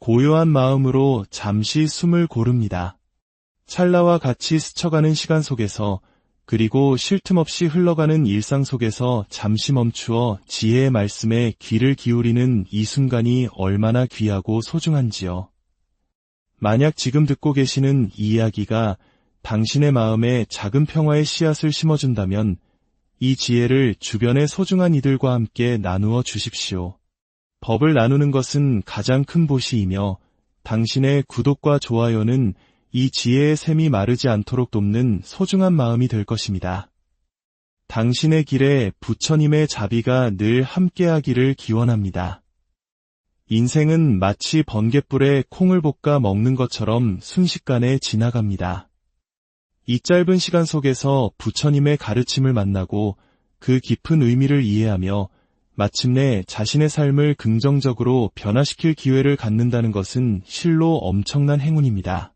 고요한 마음으로 잠시 숨을 고릅니다. 찰나와 같이 스쳐가는 시간 속에서, 그리고 쉴 틈 없이 흘러가는 일상 속에서 잠시 멈추어 지혜의 말씀에 귀를 기울이는 이 순간이 얼마나 귀하고 소중한지요. 만약 지금 듣고 계시는 이 이야기가 당신의 마음에 작은 평화의 씨앗을 심어준다면 이 지혜를 주변의 소중한 이들과 함께 나누어 주십시오. 법을 나누는 것은 가장 큰 보시이며 당신의 구독과 좋아요는 이 지혜의 샘이 마르지 않도록 돕는 소중한 마음이 될 것입니다. 당신의 길에 부처님의 자비가 늘 함께하기를 기원합니다. 인생은 마치 번갯불에 콩을 볶아 먹는 것처럼 순식간에 지나갑니다. 이 짧은 시간 속에서 부처님의 가르침을 만나고 그 깊은 의미를 이해하며 마침내 자신의 삶을 긍정적으로 변화시킬 기회를 갖는다는 것은 실로 엄청난 행운입니다.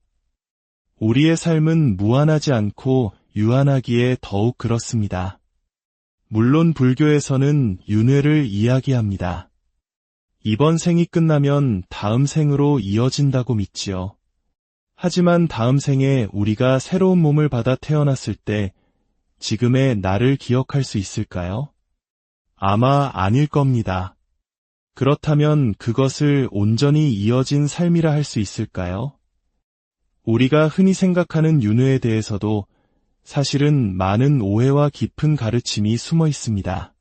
우리의 삶은 무한하지 않고 유한하기에 더욱 그렇습니다. 물론 불교에서는 윤회를 이야기합니다. 이번 생이 끝나면 다음 생으로 이어진다고 믿지요. 하지만 다음 생에 우리가 새로운 몸을 받아 태어났을 때 지금의 나를 기억할 수 있을까요? 아마 아닐 겁니다. 그렇다면 그것을 온전히 이어진 삶이라 할 수 있을까요? 우리가 흔히 생각하는 윤회에 대해서도 사실은 많은 오해와 깊은 가르침이 숨어 있습니다.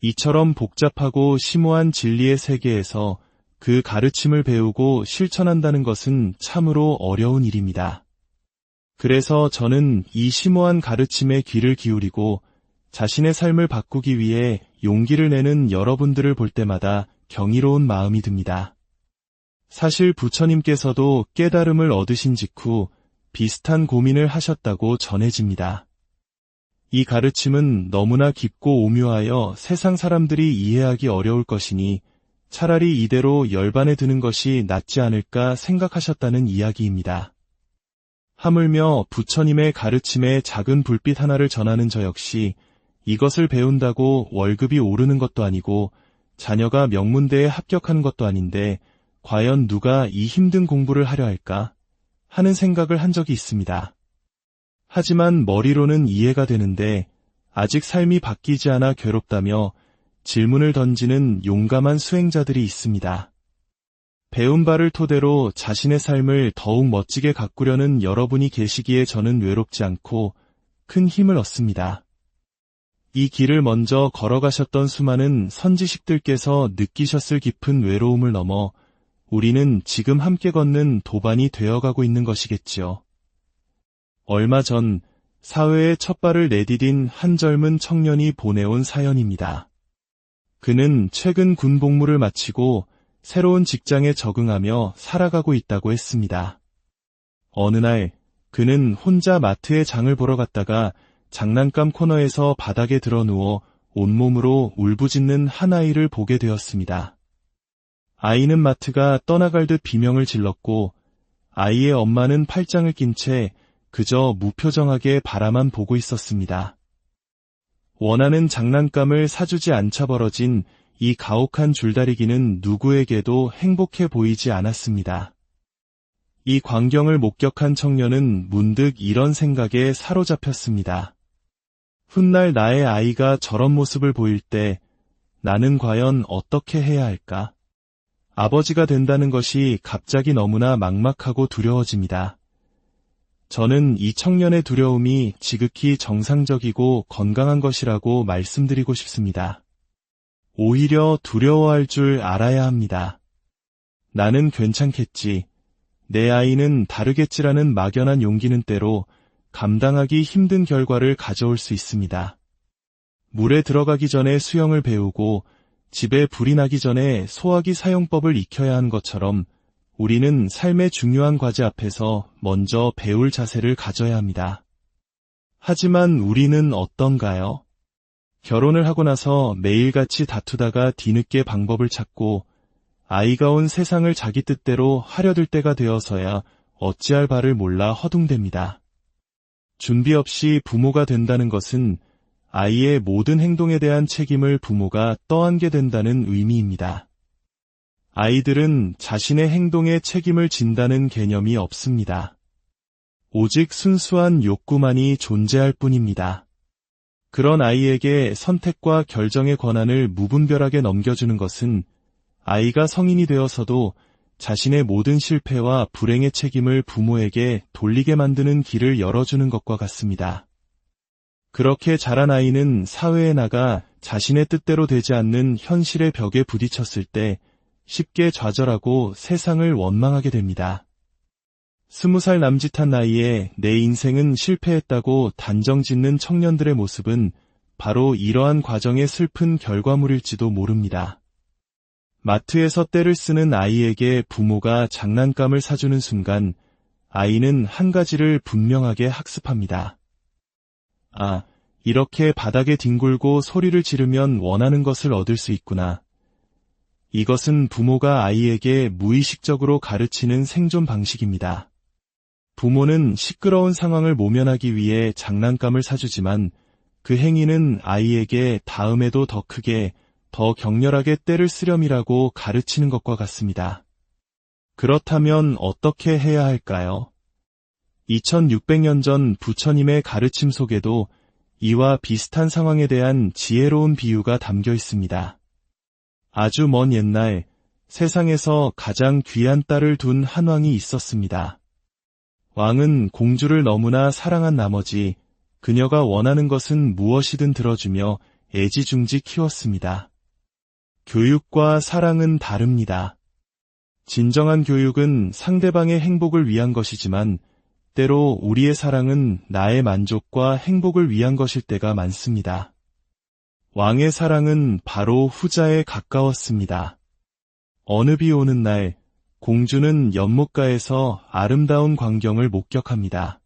이처럼 복잡하고 심오한 진리의 세계에서 그 가르침을 배우고 실천한다는 것은 참으로 어려운 일입니다. 그래서 저는 이 심오한 가르침에 귀를 기울이고 자신의 삶을 바꾸기 위해 용기를 내는 여러분들을 볼 때마다 경이로운 마음이 듭니다. 사실 부처님께서도 깨달음을 얻으신 직후 비슷한 고민을 하셨다고 전해집니다. 이 가르침은 너무나 깊고 오묘하여 세상 사람들이 이해하기 어려울 것이니 차라리 이대로 열반에 드는 것이 낫지 않을까 생각하셨다는 이야기입니다. 하물며 부처님의 가르침에 작은 불빛 하나를 전하는 저 역시 이것을 배운다고 월급이 오르는 것도 아니고 자녀가 명문대에 합격하는 것도 아닌데 과연 누가 이 힘든 공부를 하려 할까 하는 생각을 한 적이 있습니다. 하지만 머리로는 이해가 되는데 아직 삶이 바뀌지 않아 괴롭다며 질문을 던지는 용감한 수행자들이 있습니다. 배운 바를 토대로 자신의 삶을 더욱 멋지게 가꾸려는 여러분이 계시기에 저는 외롭지 않고 큰 힘을 얻습니다. 이 길을 먼저 걸어가셨던 수많은 선지식들께서 느끼셨을 깊은 외로움을 넘어 우리는 지금 함께 걷는 도반이 되어가고 있는 것이겠지요. 얼마 전 사회에 첫 발을 내디딘 한 젊은 청년이 보내온 사연입니다. 그는 최근 군 복무를 마치고 새로운 직장에 적응하며 살아가고 있다고 했습니다. 어느 날 그는 혼자 마트에 장을 보러 갔다가 장난감 코너에서 바닥에 드러누워 온몸으로 울부짖는 한 아이를 보게 되었습니다. 아이는 마트가 떠나갈 듯 비명을 질렀고 아이의 엄마는 팔짱을 낀 채 그저 무표정하게 바라만 보고 있었습니다. 원하는 장난감을 사주지 않자 벌어진 이 가혹한 줄다리기는 누구에게도 행복해 보이지 않았습니다. 이 광경을 목격한 청년은 문득 이런 생각에 사로잡혔습니다. 훗날 나의 아이가 저런 모습을 보일 때 나는 과연 어떻게 해야 할까? 아버지가 된다는 것이 갑자기 너무나 막막하고 두려워집니다. 저는 이 청년의 두려움이 지극히 정상적이고 건강한 것이라고 말씀드리고 싶습니다. 오히려 두려워할 줄 알아야 합니다. 나는 괜찮겠지. 내 아이는 다르겠지라는 막연한 용기는 때로 감당하기 힘든 결과를 가져올 수 있습니다. 물에 들어가기 전에 수영을 배우고 집에 불이 나기 전에 소화기 사용법을 익혀야 한 것처럼 우리는 삶의 중요한 과제 앞에서 먼저 배울 자세를 가져야 합니다. 하지만 우리는 어떤가요? 결혼을 하고 나서 매일같이 다투다가 뒤늦게 방법을 찾고 아이가 온 세상을 자기 뜻대로 하려들 때가 되어서야 어찌할 바를 몰라 허둥댑니다. 준비 없이 부모가 된다는 것은 아이의 모든 행동에 대한 책임을 부모가 떠안게 된다는 의미입니다. 아이들은 자신의 행동에 책임을 진다는 개념이 없습니다. 오직 순수한 욕구만이 존재할 뿐입니다. 그런 아이에게 선택과 결정의 권한을 무분별하게 넘겨주는 것은 아이가 성인이 되어서도 자신의 모든 실패와 불행의 책임을 부모에게 돌리게 만드는 길을 열어주는 것과 같습니다. 그렇게 자란 아이는 사회에 나가 자신의 뜻대로 되지 않는 현실의 벽에 부딪혔을 때 쉽게 좌절하고 세상을 원망하게 됩니다. 20살 남짓한 나이에 내 인생은 실패했다고 단정짓는 청년들의 모습은 바로 이러한 과정의 슬픈 결과물일지도 모릅니다. 마트에서 떼를 쓰는 아이에게 부모가 장난감을 사주는 순간 아이는 한 가지를 분명하게 학습합니다. 아, 이렇게 바닥에 뒹굴고 소리를 지르면 원하는 것을 얻을 수 있구나. 이것은 부모가 아이에게 무의식적으로 가르치는 생존 방식입니다. 부모는 시끄러운 상황을 모면하기 위해 장난감을 사주지만 그 행위는 아이에게 다음에도 더 크게, 더 격렬하게 떼를 쓰렴이라고 가르치는 것과 같습니다. 그렇다면 어떻게 해야 할까요? 2600년 전 부처님의 가르침 속에도 이와 비슷한 상황에 대한 지혜로운 비유가 담겨 있습니다. 아주 먼 옛날 세상에서 가장 귀한 딸을 둔 한 왕이 있었습니다. 왕은 공주를 너무나 사랑한 나머지 그녀가 원하는 것은 무엇이든 들어주며 애지중지 키웠습니다. 교육과 사랑은 다릅니다. 진정한 교육은 상대방의 행복을 위한 것이지만 때로 우리의 사랑은 나의 만족과 행복을 위한 것일 때가 많습니다. 왕의 사랑은 바로 후자에 가까웠습니다. 어느 비 오는 날 공주는 연못가에서 아름다운 광경을 목격합니다.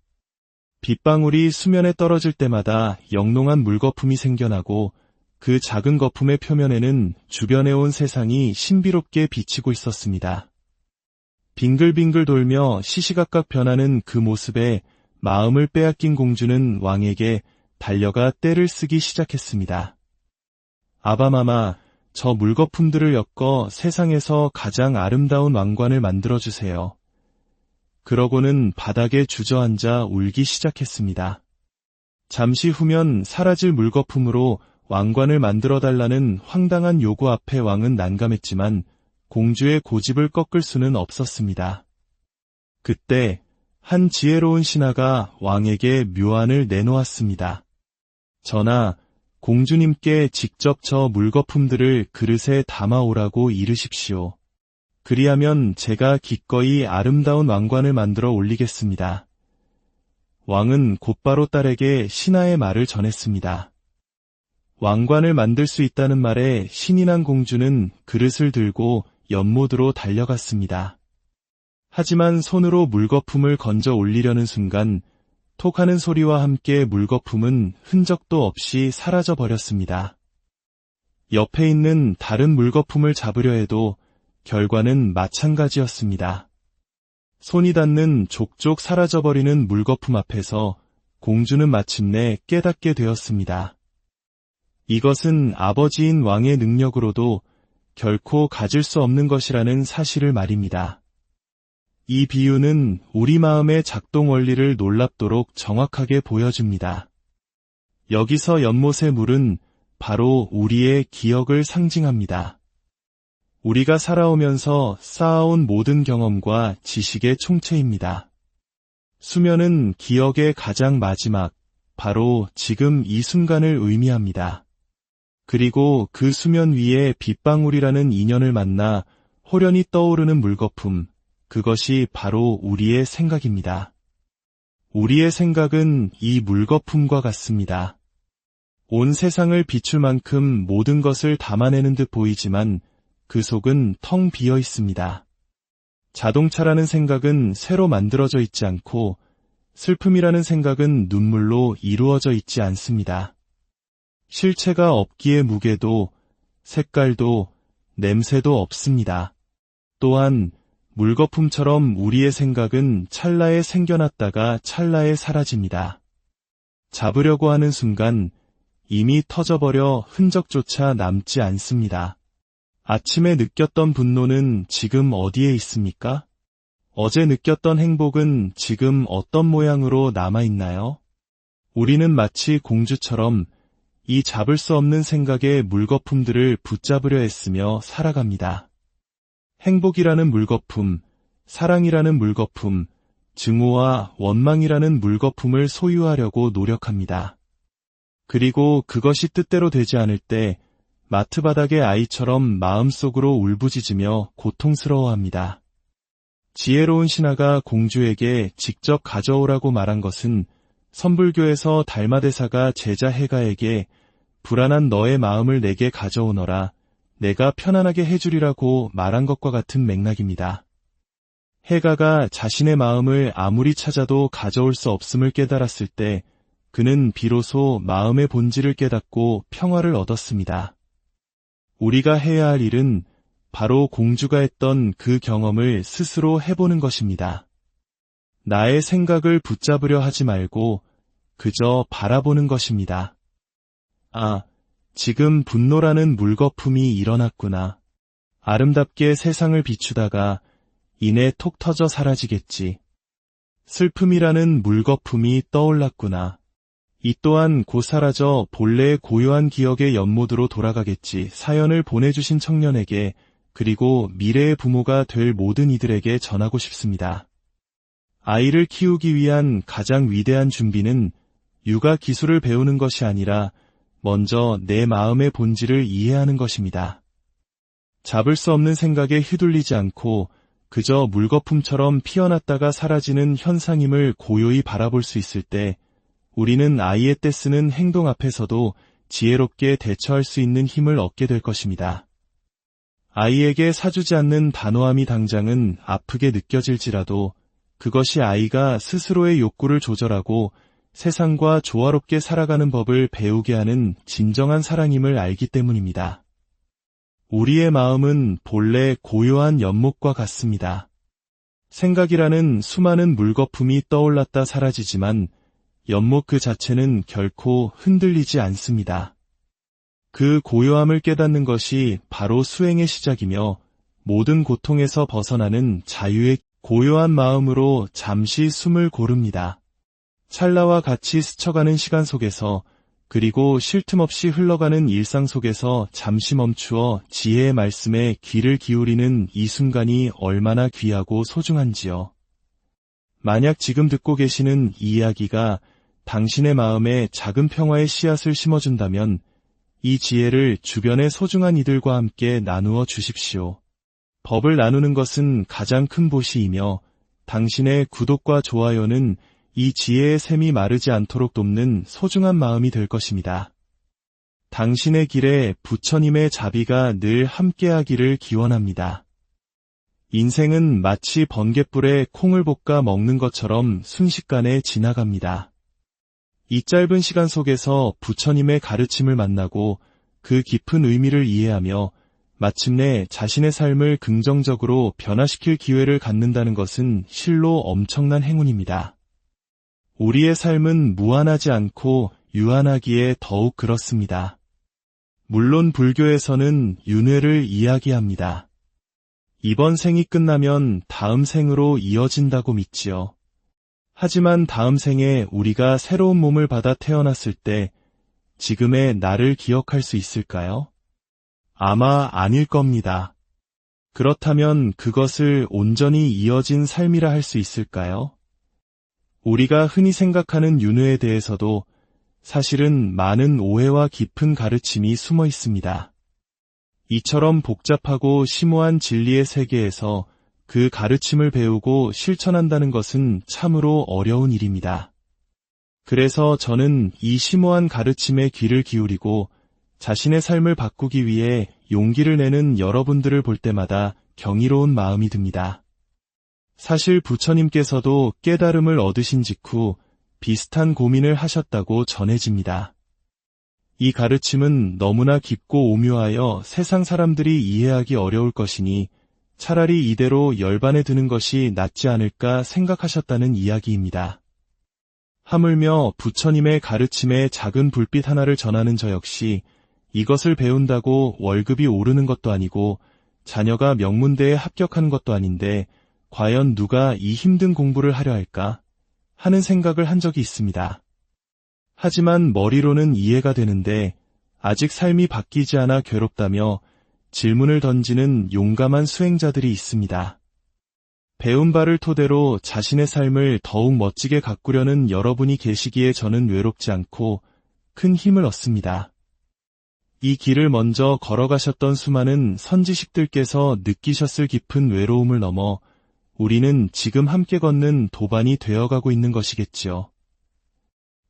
빗방울이 수면에 떨어질 때마다 영롱한 물거품이 생겨나고 그 작은 거품의 표면에는 주변에 온 세상이 신비롭게 비치고 있었습니다. 빙글빙글 돌며 시시각각 변하는 그 모습에 마음을 빼앗긴 공주는 왕에게 달려가 떼를 쓰기 시작했습니다. 아바마마, 저 물거품들을 엮어 세상에서 가장 아름다운 왕관을 만들어주세요. 그러고는 바닥에 주저앉아 울기 시작했습니다. 잠시 후면 사라질 물거품으로 왕관을 만들어달라는 황당한 요구 앞에 왕은 난감했지만 공주의 고집을 꺾을 수는 없었습니다. 그때 한 지혜로운 신하가 왕에게 묘안을 내놓았습니다. 전하, 공주님께 직접 저 물거품들을 그릇에 담아오라고 이르십시오. 그리하면 제가 기꺼이 아름다운 왕관을 만들어 올리겠습니다. 왕은 곧바로 딸에게 신하의 말을 전했습니다. 왕관을 만들 수 있다는 말에 신이 난 공주는 그릇을 들고 연못으로 달려갔습니다. 하지만 손으로 물거품을 건져 올리려는 순간 톡하는 소리와 함께 물거품은 흔적도 없이 사라져 버렸습니다. 옆에 있는 다른 물거품을 잡으려 해도 결과는 마찬가지였습니다. 손이 닿는 족족 사라져버리는 물거품 앞에서 공주는 마침내 깨닫게 되었습니다. 이것은 아버지인 왕의 능력으로도 결코 가질 수 없는 것이라는 사실을 말입니다. 이 비유는 우리 마음의 작동 원리를 놀랍도록 정확하게 보여줍니다. 여기서 연못의 물은 바로 우리의 기억을 상징합니다. 우리가 살아오면서 쌓아온 모든 경험과 지식의 총체입니다. 수면은 기억의 가장 마지막, 바로 지금 이 순간을 의미합니다. 그리고 그 수면 위에 빗방울이라는 인연을 만나 호련히 떠오르는 물거품, 그것이 바로 우리의 생각입니다. 우리의 생각은 이 물거품과 같습니다. 온 세상을 비출 만큼 모든 것을 담아내는 듯 보이지만 그 속은 텅 비어 있습니다. 자동차라는 생각은 새로 만들어져 있지 않고 슬픔이라는 생각은 눈물로 이루어져 있지 않습니다. 실체가 없기에 무게도, 색깔도, 냄새도 없습니다. 또한 물거품처럼 우리의 생각은 찰나에 생겨났다가 찰나에 사라집니다. 잡으려고 하는 순간 이미 터져버려 흔적조차 남지 않습니다. 아침에 느꼈던 분노는 지금 어디에 있습니까? 어제 느꼈던 행복은 지금 어떤 모양으로 남아있나요? 우리는 마치 공주처럼 이 잡을 수 없는 생각의 물거품들을 붙잡으려 애쓰며 살아갑니다. 행복이라는 물거품, 사랑이라는 물거품, 증오와 원망이라는 물거품을 소유하려고 노력합니다. 그리고 그것이 뜻대로 되지 않을 때 마트 바닥의 아이처럼 마음속으로 울부짖으며 고통스러워합니다. 지혜로운 신하가 공주에게 직접 가져오라고 말한 것은 선불교에서 달마대사가 제자 해가에게 불안한 너의 마음을 내게 가져오너라, 내가 편안하게 해주리라고 말한 것과 같은 맥락입니다. 해가가 자신의 마음을 아무리 찾아도 가져올 수 없음을 깨달았을 때 그는 비로소 마음의 본질을 깨닫고 평화를 얻었습니다. 우리가 해야 할 일은 바로 공주가 했던 그 경험을 스스로 해보는 것입니다. 나의 생각을 붙잡으려 하지 말고 그저 바라보는 것입니다. 아, 지금 분노라는 물거품이 일어났구나. 아름답게 세상을 비추다가 이내 톡 터져 사라지겠지. 슬픔이라는 물거품이 떠올랐구나. 이 또한 곧 사라져 본래의 고요한 기억의 연못으로 돌아가겠지. 사연을 보내주신 청년에게, 그리고 미래의 부모가 될 모든 이들에게 전하고 싶습니다. 아이를 키우기 위한 가장 위대한 준비는 육아 기술을 배우는 것이 아니라 먼저 내 마음의 본질을 이해하는 것입니다. 잡을 수 없는 생각에 휘둘리지 않고 그저 물거품처럼 피어났다가 사라지는 현상임을 고요히 바라볼 수 있을 때 우리는 아이의 떼쓰는 행동 앞에서도 지혜롭게 대처할 수 있는 힘을 얻게 될 것입니다. 아이에게 사주지 않는 단호함이 당장은 아프게 느껴질지라도 그것이 아이가 스스로의 욕구를 조절하고 세상과 조화롭게 살아가는 법을 배우게 하는 진정한 사랑임을 알기 때문입니다. 우리의 마음은 본래 고요한 연못과 같습니다. 생각이라는 수많은 물거품이 떠올랐다 사라지지만 연못 그 자체는 결코 흔들리지 않습니다. 그 고요함을 깨닫는 것이 바로 수행의 시작이며 모든 고통에서 벗어나는 자유의 고요한 마음으로 잠시 숨을 고릅니다. 찰나와 같이 스쳐가는 시간 속에서, 그리고 쉴 틈 없이 흘러가는 일상 속에서 잠시 멈추어 지혜의 말씀에 귀를 기울이는 이 순간이 얼마나 귀하고 소중한지요. 만약 지금 듣고 계시는 이 이야기가 당신의 마음에 작은 평화의 씨앗을 심어준다면 이 지혜를 주변의 소중한 이들과 함께 나누어 주십시오. 법을 나누는 것은 가장 큰 보시이며 당신의 구독과 좋아요는 이 지혜의 샘이 마르지 않도록 돕는 소중한 마음이 될 것입니다. 당신의 길에 부처님의 자비가 늘 함께하기를 기원합니다. 인생은 마치 번갯불에 콩을 볶아 먹는 것처럼 순식간에 지나갑니다. 이 짧은 시간 속에서 부처님의 가르침을 만나고 그 깊은 의미를 이해하며 마침내 자신의 삶을 긍정적으로 변화시킬 기회를 갖는다는 것은 실로 엄청난 행운입니다. 우리의 삶은 무한하지 않고 유한하기에 더욱 그렇습니다. 물론 불교에서는 윤회를 이야기합니다. 이번 생이 끝나면 다음 생으로 이어진다고 믿지요. 하지만 다음 생에 우리가 새로운 몸을 받아 태어났을 때 지금의 나를 기억할 수 있을까요? 아마 아닐 겁니다. 그렇다면 그것을 온전히 이어진 삶이라 할 수 있을까요? 우리가 흔히 생각하는 윤회에 대해서도 사실은 많은 오해와 깊은 가르침이 숨어 있습니다. 이처럼 복잡하고 심오한 진리의 세계에서 그 가르침을 배우고 실천한다는 것은 참으로 어려운 일입니다. 그래서 저는 이 심오한 가르침에 귀를 기울이고 자신의 삶을 바꾸기 위해 용기를 내는 여러분들을 볼 때마다 경이로운 마음이 듭니다. 사실 부처님께서도 깨달음을 얻으신 직후 비슷한 고민을 하셨다고 전해집니다. 이 가르침은 너무나 깊고 오묘하여 세상 사람들이 이해하기 어려울 것이니 차라리 이대로 열반에 드는 것이 낫지 않을까 생각하셨다는 이야기입니다. 하물며 부처님의 가르침에 작은 불빛 하나를 전하는 저 역시 이것을 배운다고 월급이 오르는 것도 아니고 자녀가 명문대에 합격하는 것도 아닌데 과연 누가 이 힘든 공부를 하려 할까 하는 생각을 한 적이 있습니다. 하지만 머리로는 이해가 되는데 아직 삶이 바뀌지 않아 괴롭다며 질문을 던지는 용감한 수행자들이 있습니다. 배운 바를 토대로 자신의 삶을 더욱 멋지게 가꾸려는 여러분이 계시기에 저는 외롭지 않고 큰 힘을 얻습니다. 이 길을 먼저 걸어가셨던 수많은 선지식들께서 느끼셨을 깊은 외로움을 넘어 우리는 지금 함께 걷는 도반이 되어가고 있는 것이겠지요.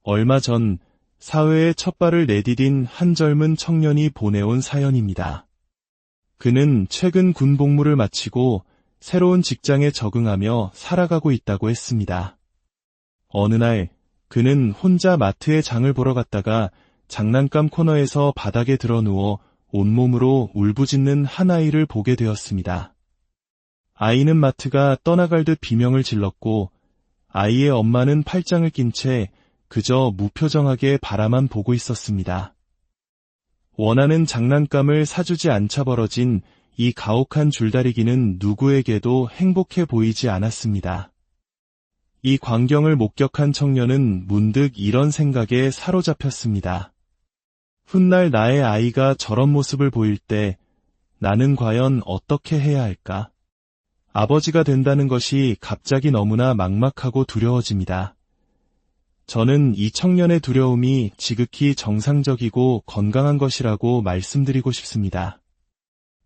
얼마 전 사회에 첫 발을 내디딘 한 젊은 청년이 보내온 사연입니다. 그는 최근 군 복무를 마치고 새로운 직장에 적응하며 살아가고 있다고 했습니다. 어느 날 그는 혼자 마트에 장을 보러 갔다가 장난감 코너에서 바닥에 드러누워 온몸으로 울부짖는 한 아이를 보게 되었습니다. 아이는 마트가 떠나갈 듯 비명을 질렀고 아이의 엄마는 팔짱을 낀 채 그저 무표정하게 바라만 보고 있었습니다. 원하는 장난감을 사주지 않자 벌어진 이 가혹한 줄다리기는 누구에게도 행복해 보이지 않았습니다. 이 광경을 목격한 청년은 문득 이런 생각에 사로잡혔습니다. 훗날 나의 아이가 저런 모습을 보일 때 나는 과연 어떻게 해야 할까? 아버지가 된다는 것이 갑자기 너무나 막막하고 두려워집니다. 저는 이 청년의 두려움이 지극히 정상적이고 건강한 것이라고 말씀드리고 싶습니다.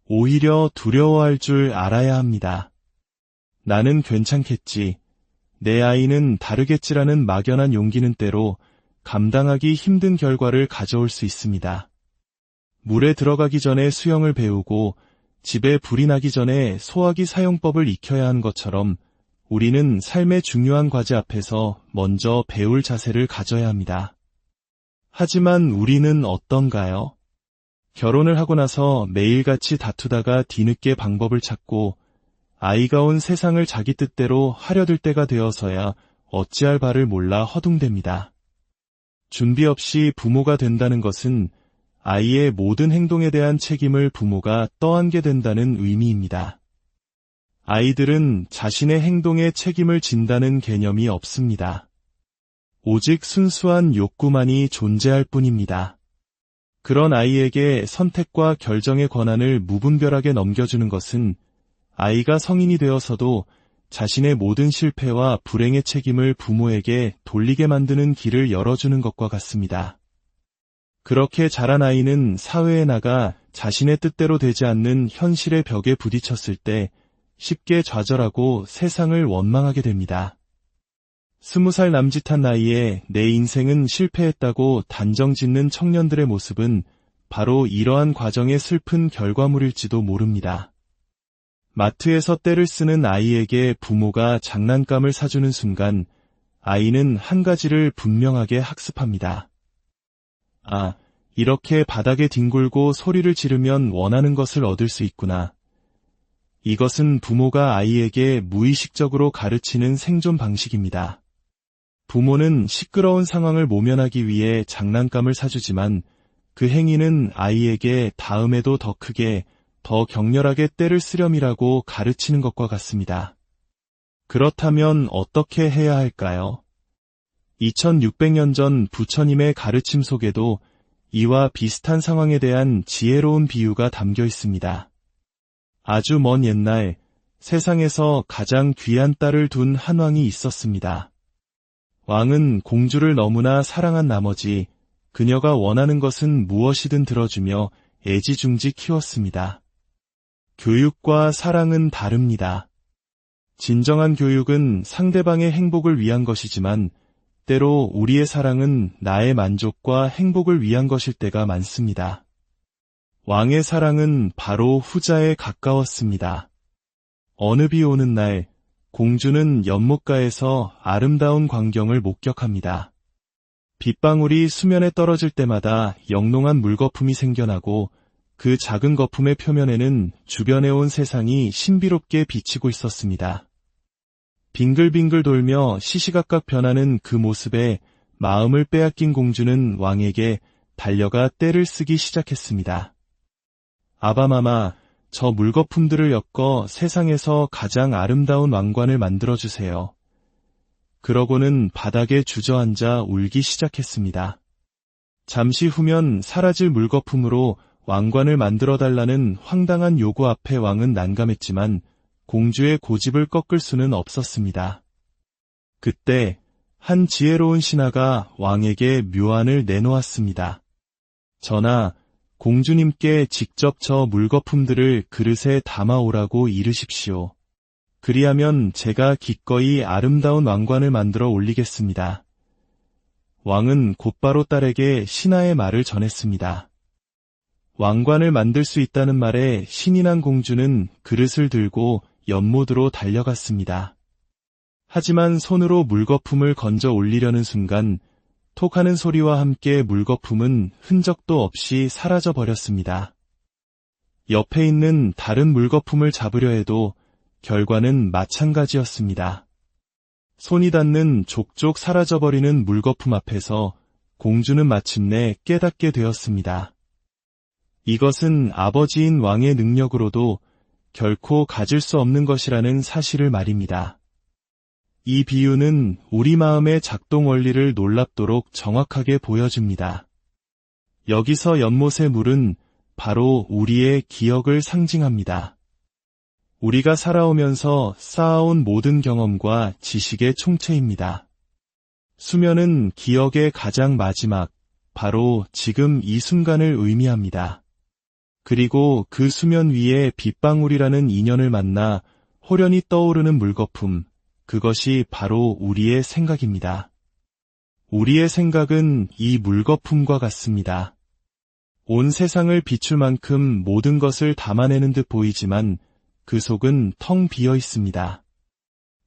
오히려 두려워할 줄 알아야 합니다. 나는 괜찮겠지. 내 아이는 다르겠지라는 막연한 용기는 때로 감당하기 힘든 결과를 가져올 수 있습니다. 물에 들어가기 전에 수영을 배우고 집에 불이 나기 전에 소화기 사용법을 익혀야 하는 것처럼 우리는 삶의 중요한 과제 앞에서 먼저 배울 자세를 가져야 합니다. 하지만 우리는 어떤가요? 결혼을 하고 나서 매일같이 다투다가 뒤늦게 방법을 찾고 아이가 온 세상을 자기 뜻대로 하려들 때가 되어서야 어찌할 바를 몰라 허둥댑니다. 준비 없이 부모가 된다는 것은 아이의 모든 행동에 대한 책임을 부모가 떠안게 된다는 의미입니다. 아이들은 자신의 행동에 책임을 진다는 개념이 없습니다. 오직 순수한 욕구만이 존재할 뿐입니다. 그런 아이에게 선택과 결정의 권한을 무분별하게 넘겨주는 것은 아이가 성인이 되어서도 자신의 모든 실패와 불행의 책임을 부모에게 돌리게 만드는 길을 열어주는 것과 같습니다. 그렇게 자란 아이는 사회에 나가 자신의 뜻대로 되지 않는 현실의 벽에 부딪혔을 때 쉽게 좌절하고 세상을 원망하게 됩니다. 20살 남짓한 나이에 내 인생은 실패했다고 단정짓는 청년들의 모습은 바로 이러한 과정의 슬픈 결과물일지도 모릅니다. 마트에서 떼를 쓰는 아이에게 부모가 장난감을 사주는 순간 아이는 한 가지를 분명하게 학습합니다. 아, 이렇게 바닥에 뒹굴고 소리를 지르면 원하는 것을 얻을 수 있구나. 이것은 부모가 아이에게 무의식적으로 가르치는 생존 방식입니다. 부모는 시끄러운 상황을 모면하기 위해 장난감을 사주지만 그 행위는 아이에게 다음에도 더 크게, 더 격렬하게 떼를 쓰렴이라고 가르치는 것과 같습니다. 그렇다면 어떻게 해야 할까요? 2600년 전 부처님의 가르침 속에도 이와 비슷한 상황에 대한 지혜로운 비유가 담겨 있습니다. 아주 먼 옛날 세상에서 가장 귀한 딸을 둔 한 왕이 있었습니다. 왕은 공주를 너무나 사랑한 나머지 그녀가 원하는 것은 무엇이든 들어주며 애지중지 키웠습니다. 교육과 사랑은 다릅니다. 진정한 교육은 상대방의 행복을 위한 것이지만 때로 우리의 사랑은 나의 만족과 행복을 위한 것일 때가 많습니다. 왕의 사랑은 바로 후자에 가까웠습니다. 어느 비 오는 날 공주는 연못가에서 아름다운 광경을 목격합니다. 빗방울이 수면에 떨어질 때마다 영롱한 물거품이 생겨나고 그 작은 거품의 표면에는 주변에 온 세상이 신비롭게 비치고 있었습니다. 빙글빙글 돌며 시시각각 변하는 그 모습에 마음을 빼앗긴 공주는 왕에게 달려가 떼를 쓰기 시작했습니다. 아바마마, 저 물거품들을 엮어 세상에서 가장 아름다운 왕관을 만들어주세요. 그러고는 바닥에 주저앉아 울기 시작했습니다. 잠시 후면 사라질 물거품으로 왕관을 만들어달라는 황당한 요구 앞에 왕은 난감했지만 공주의 고집을 꺾을 수는 없었습니다. 그때 한 지혜로운 신하가 왕에게 묘안을 내놓았습니다. 전하, 공주님께 직접 저 물거품들을 그릇에 담아오라고 이르십시오. 그리하면 제가 기꺼이 아름다운 왕관을 만들어 올리겠습니다. 왕은 곧바로 딸에게 신하의 말을 전했습니다. 왕관을 만들 수 있다는 말에 신이 난 공주는 그릇을 들고 연못으로 달려갔습니다. 하지만 손으로 물거품을 건져 올리려는 순간 톡 하는 소리와 함께 물거품은 흔적도 없이 사라져 버렸습니다. 옆에 있는 다른 물거품을 잡으려 해도 결과는 마찬가지였습니다. 손이 닿는 족족 사라져버리는 물거품 앞에서 공주는 마침내 깨닫게 되었습니다. 이것은 아버지인 왕의 능력으로도 결코 가질 수 없는 것이라는 사실을 말입니다. 이 비유는 우리 마음의 작동 원리를 놀랍도록 정확하게 보여줍니다. 여기서 연못의 물은 바로 우리의 기억을 상징합니다. 우리가 살아오면서 쌓아온 모든 경험과 지식의 총체입니다. 수면은 기억의 가장 마지막, 바로 지금 이 순간을 의미합니다. 그리고 그 수면 위에 빗방울이라는 인연을 만나 호련히 떠오르는 물거품, 그것이 바로 우리의 생각입니다. 우리의 생각은 이 물거품과 같습니다. 온 세상을 비출 만큼 모든 것을 담아내는 듯 보이지만 그 속은 텅 비어 있습니다.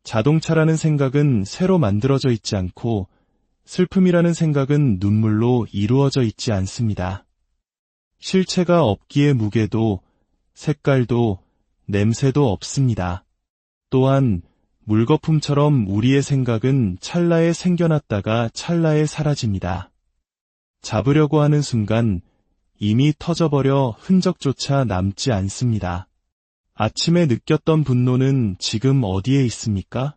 자동차라는 생각은 새로 만들어져 있지 않고 슬픔이라는 생각은 눈물로 이루어져 있지 않습니다. 실체가 없기에 무게도, 색깔도, 냄새도 없습니다. 또한 물거품처럼 우리의 생각은 찰나에 생겨났다가 찰나에 사라집니다. 잡으려고 하는 순간 이미 터져버려 흔적조차 남지 않습니다. 아침에 느꼈던 분노는 지금 어디에 있습니까?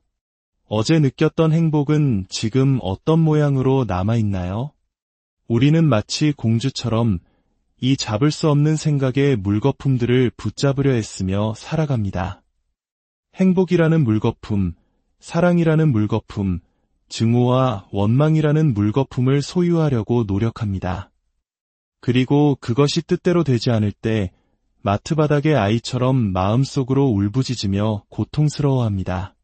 어제 느꼈던 행복은 지금 어떤 모양으로 남아있나요? 우리는 마치 공주처럼 이 잡을 수 없는 생각의 물거품들을 붙잡으려 했으며 살아갑니다. 행복이라는 물거품, 사랑이라는 물거품, 증오와 원망이라는 물거품을 소유하려고 노력합니다. 그리고 그것이 뜻대로 되지 않을 때 마트 바닥의 아이처럼 마음속으로 울부짖으며 고통스러워합니다.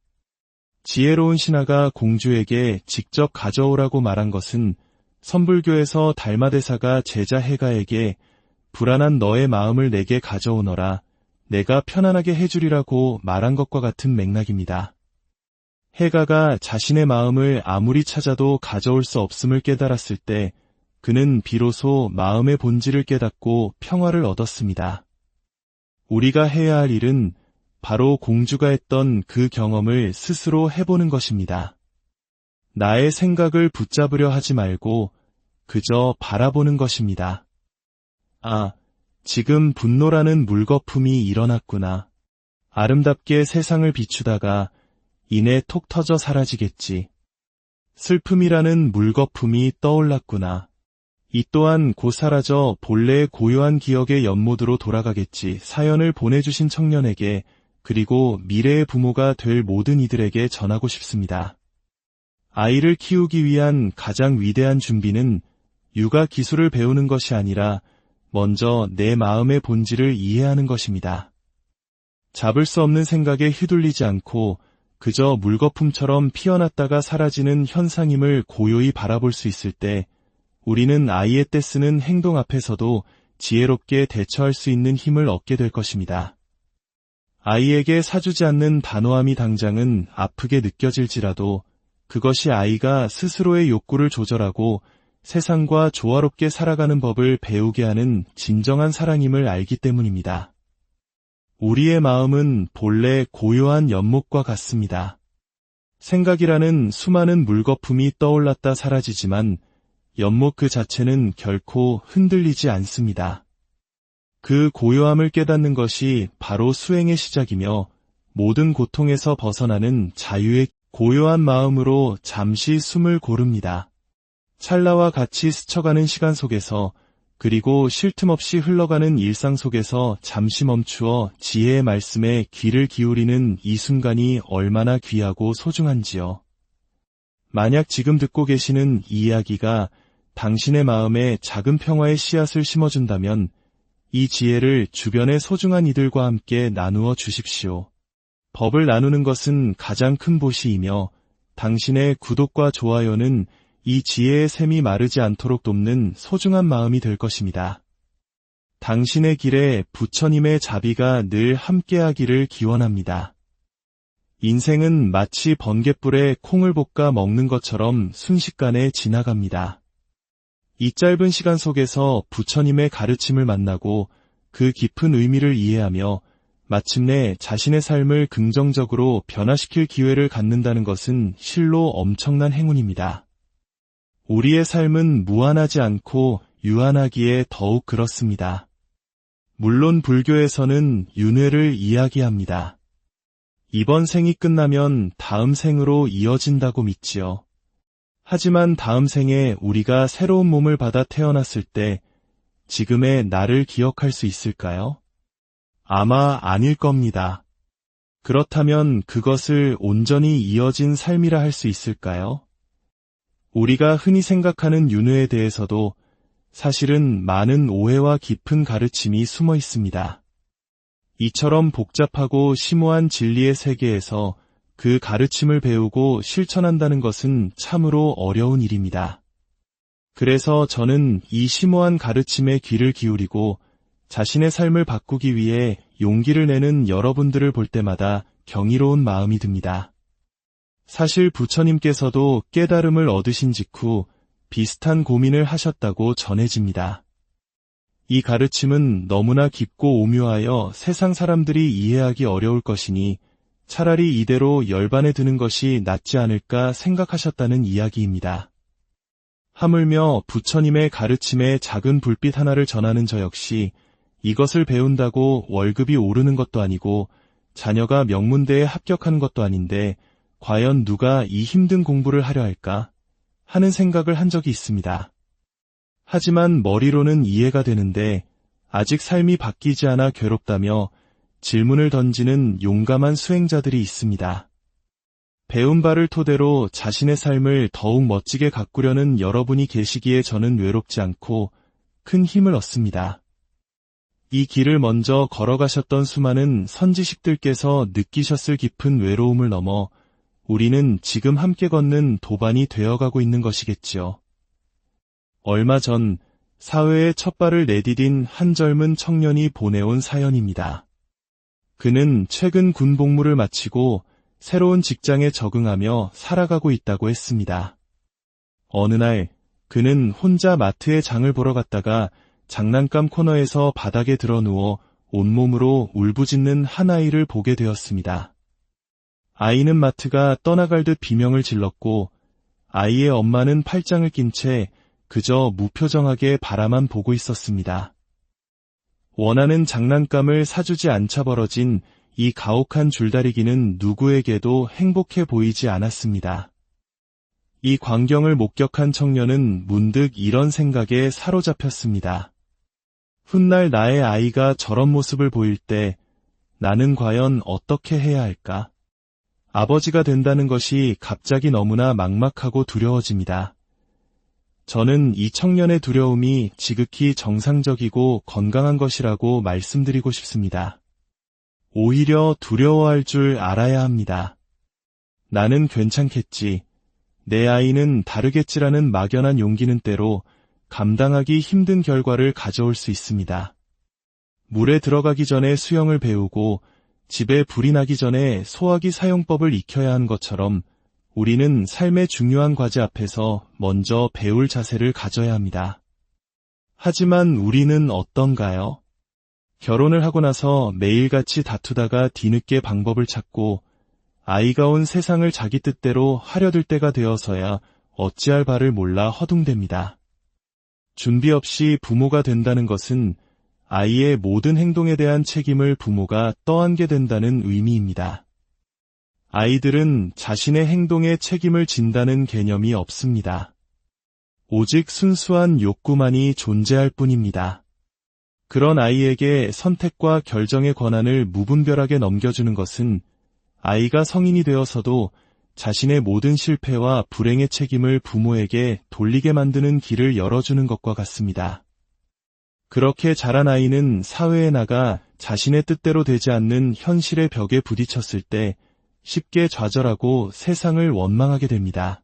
지혜로운 신하가 공주에게 직접 가져오라고 말한 것은 선불교에서 달마대사가 제자 해가에게 불안한 너의 마음을 내게 가져오너라, 내가 편안하게 해주리라고 말한 것과 같은 맥락입니다. 해가가 자신의 마음을 아무리 찾아도 가져올 수 없음을 깨달았을 때 그는 비로소 마음의 본질을 깨닫고 평화를 얻었습니다. 우리가 해야 할 일은 바로 공주가 했던 그 경험을 스스로 해보는 것입니다. 나의 생각을 붙잡으려 하지 말고 그저 바라보는 것입니다. 아, 지금 분노라는 물거품이 일어났구나. 아름답게 세상을 비추다가 이내 톡 터져 사라지겠지. 슬픔이라는 물거품이 떠올랐구나. 이 또한 곧 사라져 본래의 고요한 기억의 연못으로 돌아가겠지. 사연을 보내주신 청년에게 그리고 미래의 부모가 될 모든 이들에게 전하고 싶습니다. 아이를 키우기 위한 가장 위대한 준비는 육아 기술을 배우는 것이 아니라 먼저 내 마음의 본질을 이해하는 것입니다. 잡을 수 없는 생각에 휘둘리지 않고 그저 물거품처럼 피어났다가 사라지는 현상임을 고요히 바라볼 수 있을 때 우리는 아이의 떼쓰는 행동 앞에서도 지혜롭게 대처할 수 있는 힘을 얻게 될 것입니다. 아이에게 사주지 않는 단호함이 당장은 아프게 느껴질지라도 그것이 아이가 스스로의 욕구를 조절하고 세상과 조화롭게 살아가는 법을 배우게 하는 진정한 사랑임을 알기 때문입니다. 우리의 마음은 본래 고요한 연못과 같습니다. 생각이라는 수많은 물거품이 떠올랐다 사라지지만 연못 그 자체는 결코 흔들리지 않습니다. 그 고요함을 깨닫는 것이 바로 수행의 시작이며 모든 고통에서 벗어나는 자유의 고요한 마음으로 잠시 숨을 고릅니다. 찰나와 같이 스쳐가는 시간 속에서 그리고 쉴 틈 없이 흘러가는 일상 속에서 잠시 멈추어 지혜의 말씀에 귀를 기울이는 이 순간이 얼마나 귀하고 소중한지요. 만약 지금 듣고 계시는 이 이야기가 당신의 마음에 작은 평화의 씨앗을 심어준다면 이 지혜를 주변의 소중한 이들과 함께 나누어 주십시오. 법을 나누는 것은 가장 큰 보시이며 당신의 구독과 좋아요는 이 지혜의 샘이 마르지 않도록 돕는 소중한 마음이 될 것입니다. 당신의 길에 부처님의 자비가 늘 함께하기를 기원합니다. 인생은 마치 번갯불에 콩을 볶아 먹는 것처럼 순식간에 지나갑니다. 이 짧은 시간 속에서 부처님의 가르침을 만나고 그 깊은 의미를 이해하며 마침내 자신의 삶을 긍정적으로 변화시킬 기회를 갖는다는 것은 실로 엄청난 행운입니다. 우리의 삶은 무한하지 않고 유한하기에 더욱 그렇습니다. 물론 불교에서는 윤회를 이야기합니다. 이번 생이 끝나면 다음 생으로 이어진다고 믿지요. 하지만 다음 생에 우리가 새로운 몸을 받아 태어났을 때 지금의 나를 기억할 수 있을까요? 아마 아닐 겁니다. 그렇다면 그것을 온전히 이어진 삶이라 할 수 있을까요? 우리가 흔히 생각하는 윤회에 대해서도 사실은 많은 오해와 깊은 가르침이 숨어 있습니다. 이처럼 복잡하고 심오한 진리의 세계에서 그 가르침을 배우고 실천한다는 것은 참으로 어려운 일입니다. 그래서 저는 이 심오한 가르침에 귀를 기울이고 자신의 삶을 바꾸기 위해 용기를 내는 여러분들을 볼 때마다 경이로운 마음이 듭니다. 사실 부처님께서도 깨달음을 얻으신 직후 비슷한 고민을 하셨다고 전해집니다. 이 가르침은 너무나 깊고 오묘하여 세상 사람들이 이해하기 어려울 것이니 차라리 이대로 열반에 드는 것이 낫지 않을까 생각하셨다는 이야기입니다. 하물며 부처님의 가르침에 작은 불빛 하나를 전하는 저 역시 이것을 배운다고 월급이 오르는 것도 아니고 자녀가 명문대에 합격하는 것도 아닌데 과연 누가 이 힘든 공부를 하려 할까 하는 생각을 한 적이 있습니다. 하지만 머리로는 이해가 되는데 아직 삶이 바뀌지 않아 괴롭다며 질문을 던지는 용감한 수행자들이 있습니다. 배운 바를 토대로 자신의 삶을 더욱 멋지게 가꾸려는 여러분이 계시기에 저는 외롭지 않고 큰 힘을 얻습니다. 이 길을 먼저 걸어가셨던 수많은 선지식들께서 느끼셨을 깊은 외로움을 넘어 우리는 지금 함께 걷는 도반이 되어가고 있는 것이겠지요. 얼마 전 사회에 첫 발을 내디딘 한 젊은 청년이 보내온 사연입니다. 그는 최근 군 복무를 마치고 새로운 직장에 적응하며 살아가고 있다고 했습니다. 어느 날 그는 혼자 마트에 장을 보러 갔다가 장난감 코너에서 바닥에 드러누워 온몸으로 울부짖는 한 아이를 보게 되었습니다. 아이는 마트가 떠나갈 듯 비명을 질렀고 아이의 엄마는 팔짱을 낀 채 그저 무표정하게 바라만 보고 있었습니다. 원하는 장난감을 사주지 않자 벌어진 이 가혹한 줄다리기는 누구에게도 행복해 보이지 않았습니다. 이 광경을 목격한 청년은 문득 이런 생각에 사로잡혔습니다. 훗날 나의 아이가 저런 모습을 보일 때 나는 과연 어떻게 해야 할까? 아버지가 된다는 것이 갑자기 너무나 막막하고 두려워집니다. 저는 이 청년의 두려움이 지극히 정상적이고 건강한 것이라고 말씀드리고 싶습니다. 오히려 두려워할 줄 알아야 합니다. 나는 괜찮겠지. 내 아이는 다르겠지라는 막연한 용기는 때로 감당하기 힘든 결과를 가져올 수 있습니다. 물에 들어가기 전에 수영을 배우고 집에 불이 나기 전에 소화기 사용법을 익혀야 하는 것처럼 우리는 삶의 중요한 과제 앞에서 먼저 배울 자세를 가져야 합니다. 하지만 우리는 어떤가요? 결혼을 하고 나서 매일같이 다투다가 뒤늦게 방법을 찾고 아이가 온 세상을 자기 뜻대로 하려들 때가 되어서야 어찌할 바를 몰라 허둥댑니다. 준비 없이 부모가 된다는 것은 아이의 모든 행동에 대한 책임을 부모가 떠안게 된다는 의미입니다. 아이들은 자신의 행동에 책임을 진다는 개념이 없습니다. 오직 순수한 욕구만이 존재할 뿐입니다. 그런 아이에게 선택과 결정의 권한을 무분별하게 넘겨주는 것은 아이가 성인이 되어서도 자신의 모든 실패와 불행의 책임을 부모에게 돌리게 만드는 길을 열어주는 것과 같습니다. 그렇게 자란 아이는 사회에 나가 자신의 뜻대로 되지 않는 현실의 벽에 부딪혔을 때 쉽게 좌절하고 세상을 원망하게 됩니다.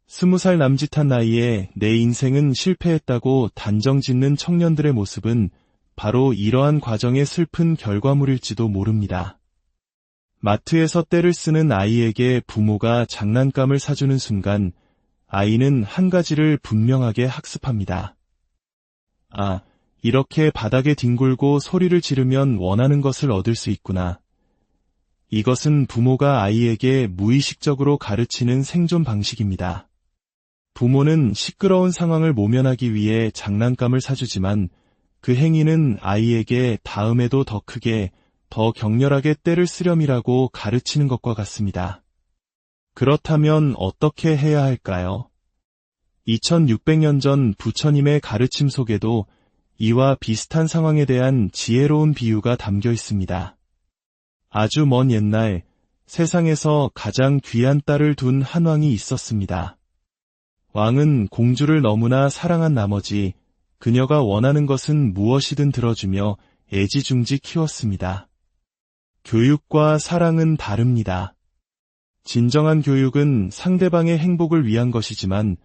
20살 남짓한 나이에 내 인생은 실패했다고 단정짓는 청년들의 모습은 바로 이러한 과정의 슬픈 결과물일지도 모릅니다. 마트에서 떼를 쓰는 아이에게 부모가 장난감을 사주는 순간 아이는 한 가지를 분명하게 학습합니다. 아, 이렇게 바닥에 뒹굴고 소리를 지르면 원하는 것을 얻을 수 있구나. 이것은 부모가 아이에게 무의식적으로 가르치는 생존 방식입니다. 부모는 시끄러운 상황을 모면하기 위해 장난감을 사주지만 그 행위는 아이에게 다음에도 더 크게, 더 격렬하게 떼를 쓰렴이라고 가르치는 것과 같습니다. 그렇다면 어떻게 해야 할까요? 2600년 전 부처님의 가르침 속에도 이와 비슷한 상황에 대한 지혜로운 비유가 담겨 있습니다. 아주 먼 옛날 세상에서 가장 귀한 딸을 둔 한 왕이 있었습니다. 왕은 공주를 너무나 사랑한 나머지 그녀가 원하는 것은 무엇이든 들어주며 애지중지 키웠습니다. 교육과 사랑은 다릅니다. 진정한 교육은 상대방의 행복을 위한 것이지만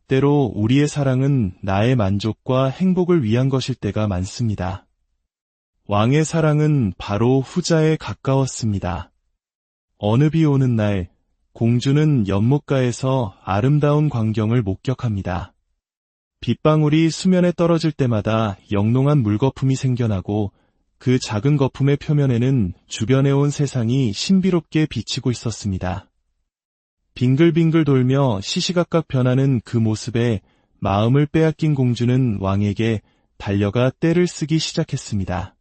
때로 우리의 사랑은 나의 만족과 행복을 위한 것일 때가 많습니다. 왕의 사랑은 바로 후자에 가까웠습니다. 어느 비 오는 날 공주는 연못가에서 아름다운 광경을 목격합니다. 빗방울이 수면에 떨어질 때마다 영롱한 물거품이 생겨나고 그 작은 거품의 표면에는 주변에 온 세상이 신비롭게 비치고 있었습니다. 빙글빙글 돌며 시시각각 변하는 그 모습에 마음을 빼앗긴 공주는 왕에게 달려가 떼를 쓰기 시작했습니다.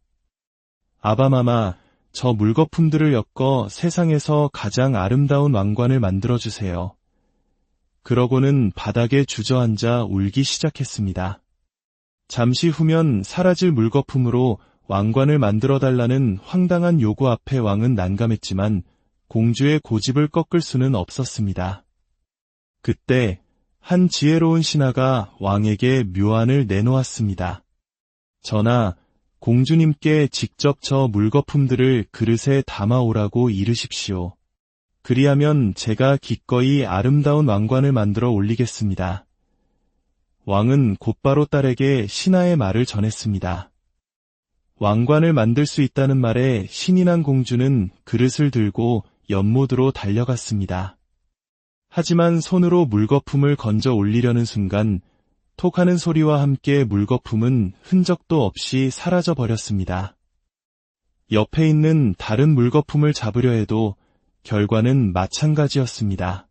아바마마, 저 물거품들을 엮어 세상에서 가장 아름다운 왕관을 만들어주세요. 그러고는 바닥에 주저앉아 울기 시작했습니다. 잠시 후면 사라질 물거품으로 왕관을 만들어달라는 황당한 요구 앞에 왕은 난감했지만 공주의 고집을 꺾을 수는 없었습니다. 그때 한 지혜로운 신하가 왕에게 묘안을 내놓았습니다. 전하, 공주님께 직접 저 물거품들을 그릇에 담아오라고 이르십시오. 그리하면 제가 기꺼이 아름다운 왕관을 만들어 올리겠습니다. 왕은 곧바로 딸에게 신하의 말을 전했습니다. 왕관을 만들 수 있다는 말에 신이 난 공주는 그릇을 들고 연못으로 달려갔습니다. 하지만 손으로 물거품을 건져 올리려는 순간 톡 하는 소리와 함께 물거품은 흔적도 없이 사라져 버렸습니다. 옆에 있는 다른 물거품을 잡으려 해도 결과는 마찬가지였습니다.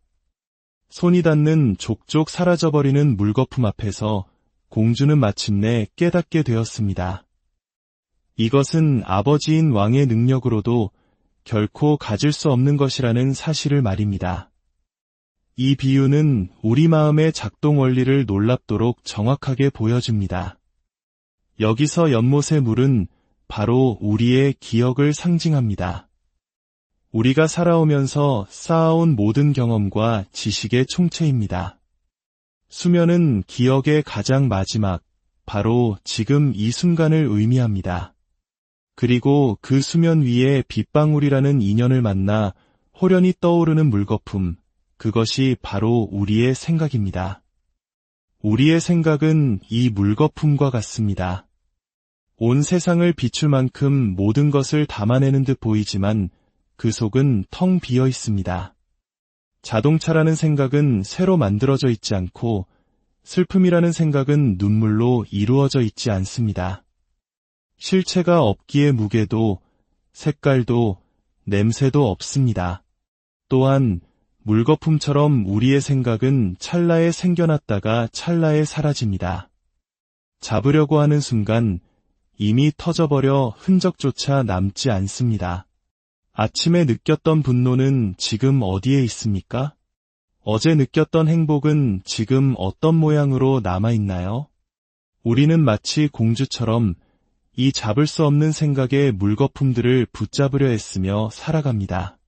손이 닿는 족족 사라져버리는 물거품 앞에서 공주는 마침내 깨닫게 되었습니다. 이것은 아버지인 왕의 능력으로도 결코 가질 수 없는 것이라는 사실을 말입니다. 이 비유는 우리 마음의 작동 원리를 놀랍도록 정확하게 보여줍니다. 여기서 연못의 물은 바로 우리의 기억을 상징합니다. 우리가 살아오면서 쌓아온 모든 경험과 지식의 총체입니다. 수면은 기억의 가장 마지막, 바로 지금 이 순간을 의미합니다. 그리고 그 수면 위에 빗방울이라는 인연을 만나 호련히 떠오르는 물거품, 그것이 바로 우리의 생각입니다. 우리의 생각은 이 물거품과 같습니다. 온 세상을 비출 만큼 모든 것을 담아내는 듯 보이지만 그 속은 텅 비어 있습니다. 자동차라는 생각은 새로 만들어져 있지 않고 슬픔이라는 생각은 눈물로 이루어져 있지 않습니다. 실체가 없기에 무게도, 색깔도, 냄새도 없습니다. 또한 물거품처럼 우리의 생각은 찰나에 생겨났다가 찰나에 사라집니다. 잡으려고 하는 순간 이미 터져버려 흔적조차 남지 않습니다. 아침에 느꼈던 분노는 지금 어디에 있습니까? 어제 느꼈던 행복은 지금 어떤 모양으로 남아있나요? 우리는 마치 공주처럼 이 잡을 수 없는 생각의 물거품들을 붙잡으려 애쓰며 살아갑니다.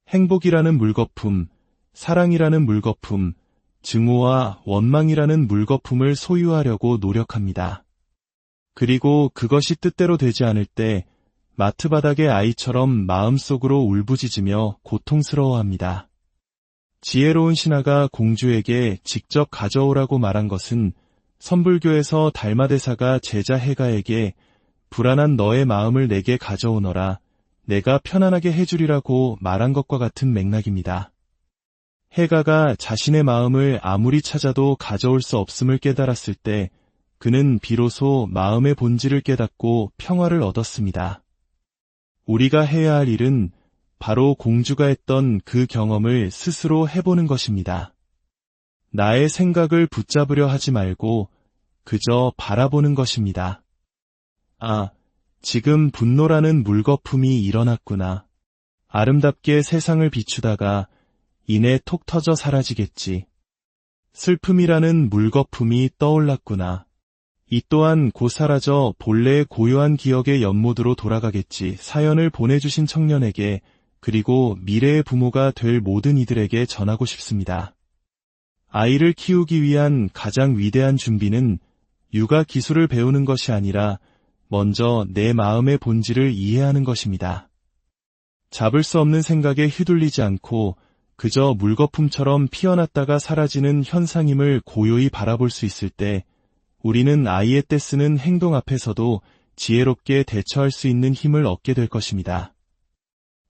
행복이라는 물거품, 사랑이라는 물거품, 증오와 원망이라는 물거품을 소유하려고 노력합니다. 그리고 그것이 뜻대로 되지 않을 때 마트 바닥의 아이처럼 마음속으로 울부짖으며 고통스러워합니다. 지혜로운 신하가 공주에게 직접 가져오라고 말한 것은 선불교에서 달마대사가 제자 해가에게 불안한 너의 마음을 내게 가져오너라, 내가 편안하게 해주리라고 말한 것과 같은 맥락입니다. 해가가 자신의 마음을 아무리 찾아도 가져올 수 없음을 깨달았을 때 그는 비로소 마음의 본질을 깨닫고 평화를 얻었습니다. 우리가 해야 할 일은 바로 공주가 했던 그 경험을 스스로 해보는 것입니다. 나의 생각을 붙잡으려 하지 말고 그저 바라보는 것입니다. 아, 지금 분노라는 물거품이 일어났구나. 아름답게 세상을 비추다가 이내 톡 터져 사라지겠지. 슬픔이라는 물거품이 떠올랐구나. 이 또한 곧 사라져 본래의 고요한 기억의 연못으로 돌아가겠지. 사연을 보내주신 청년에게, 그리고 미래의 부모가 될 모든 이들에게 전하고 싶습니다. 아이를 키우기 위한 가장 위대한 준비는 육아 기술을 배우는 것이 아니라 먼저 내 마음의 본질을 이해하는 것입니다. 잡을 수 없는 생각에 휘둘리지 않고 그저 물거품처럼 피어났다가 사라지는 현상임을 고요히 바라볼 수 있을 때 우리는 아이의 떼쓰는 행동 앞에서도 지혜롭게 대처할 수 있는 힘을 얻게 될 것입니다.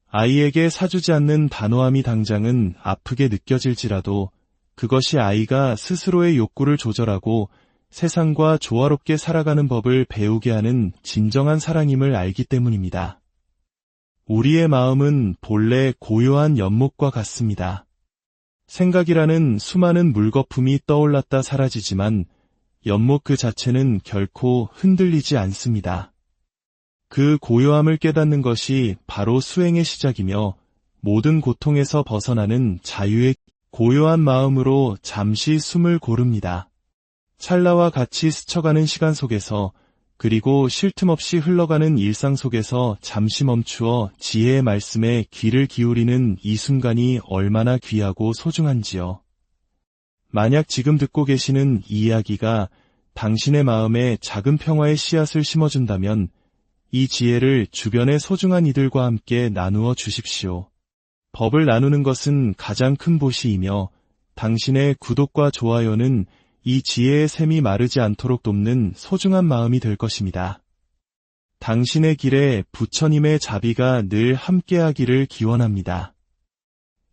아이에게 사주지 않는 단호함이 당장은 아프게 느껴질지라도 그것이 아이가 스스로의 욕구를 조절하고 세상과 조화롭게 살아가는 법을 배우게 하는 진정한 사랑임을 알기 때문입니다. 우리의 마음은 본래 고요한 연못과 같습니다. 생각이라는 수많은 물거품이 떠올랐다 사라지지만 연못 그 자체는 결코 흔들리지 않습니다. 그 고요함을 깨닫는 것이 바로 수행의 시작이며 모든 고통에서 벗어나는 자유의 고요한 마음으로 잠시 숨을 고릅니다. 찰나와 같이 스쳐가는 시간 속에서, 그리고 쉴 틈 없이 흘러가는 일상 속에서 잠시 멈추어 지혜의 말씀에 귀를 기울이는 이 순간이 얼마나 귀하고 소중한지요. 만약 지금 듣고 계시는 이 이야기가 당신의 마음에 작은 평화의 씨앗을 심어준다면 이 지혜를 주변의 소중한 이들과 함께 나누어 주십시오. 법을 나누는 것은 가장 큰 보시이며 당신의 구독과 좋아요는 이 지혜의 샘이 마르지 않도록 돕는 소중한 마음이 될 것입니다. 당신의 길에 부처님의 자비가 늘 함께하기를 기원합니다.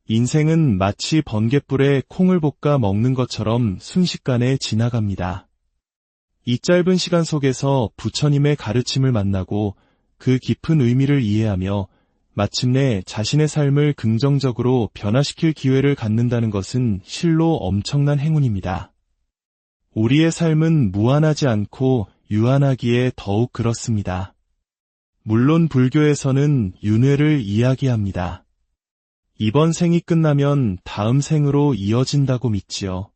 인생은 마치 번갯불에 콩을 볶아 먹는 것처럼 순식간에 지나갑니다. 이 짧은 시간 속에서 부처님의 가르침을 만나고 그 깊은 의미를 이해하며 마침내 자신의 삶을 긍정적으로 변화시킬 기회를 갖는다는 것은 실로 엄청난 행운입니다. 우리의 삶은 무한하지 않고 유한하기에 더욱 그렇습니다. 물론 불교에서는 윤회를 이야기합니다. 이번 생이 끝나면 다음 생으로 이어진다고 믿지요.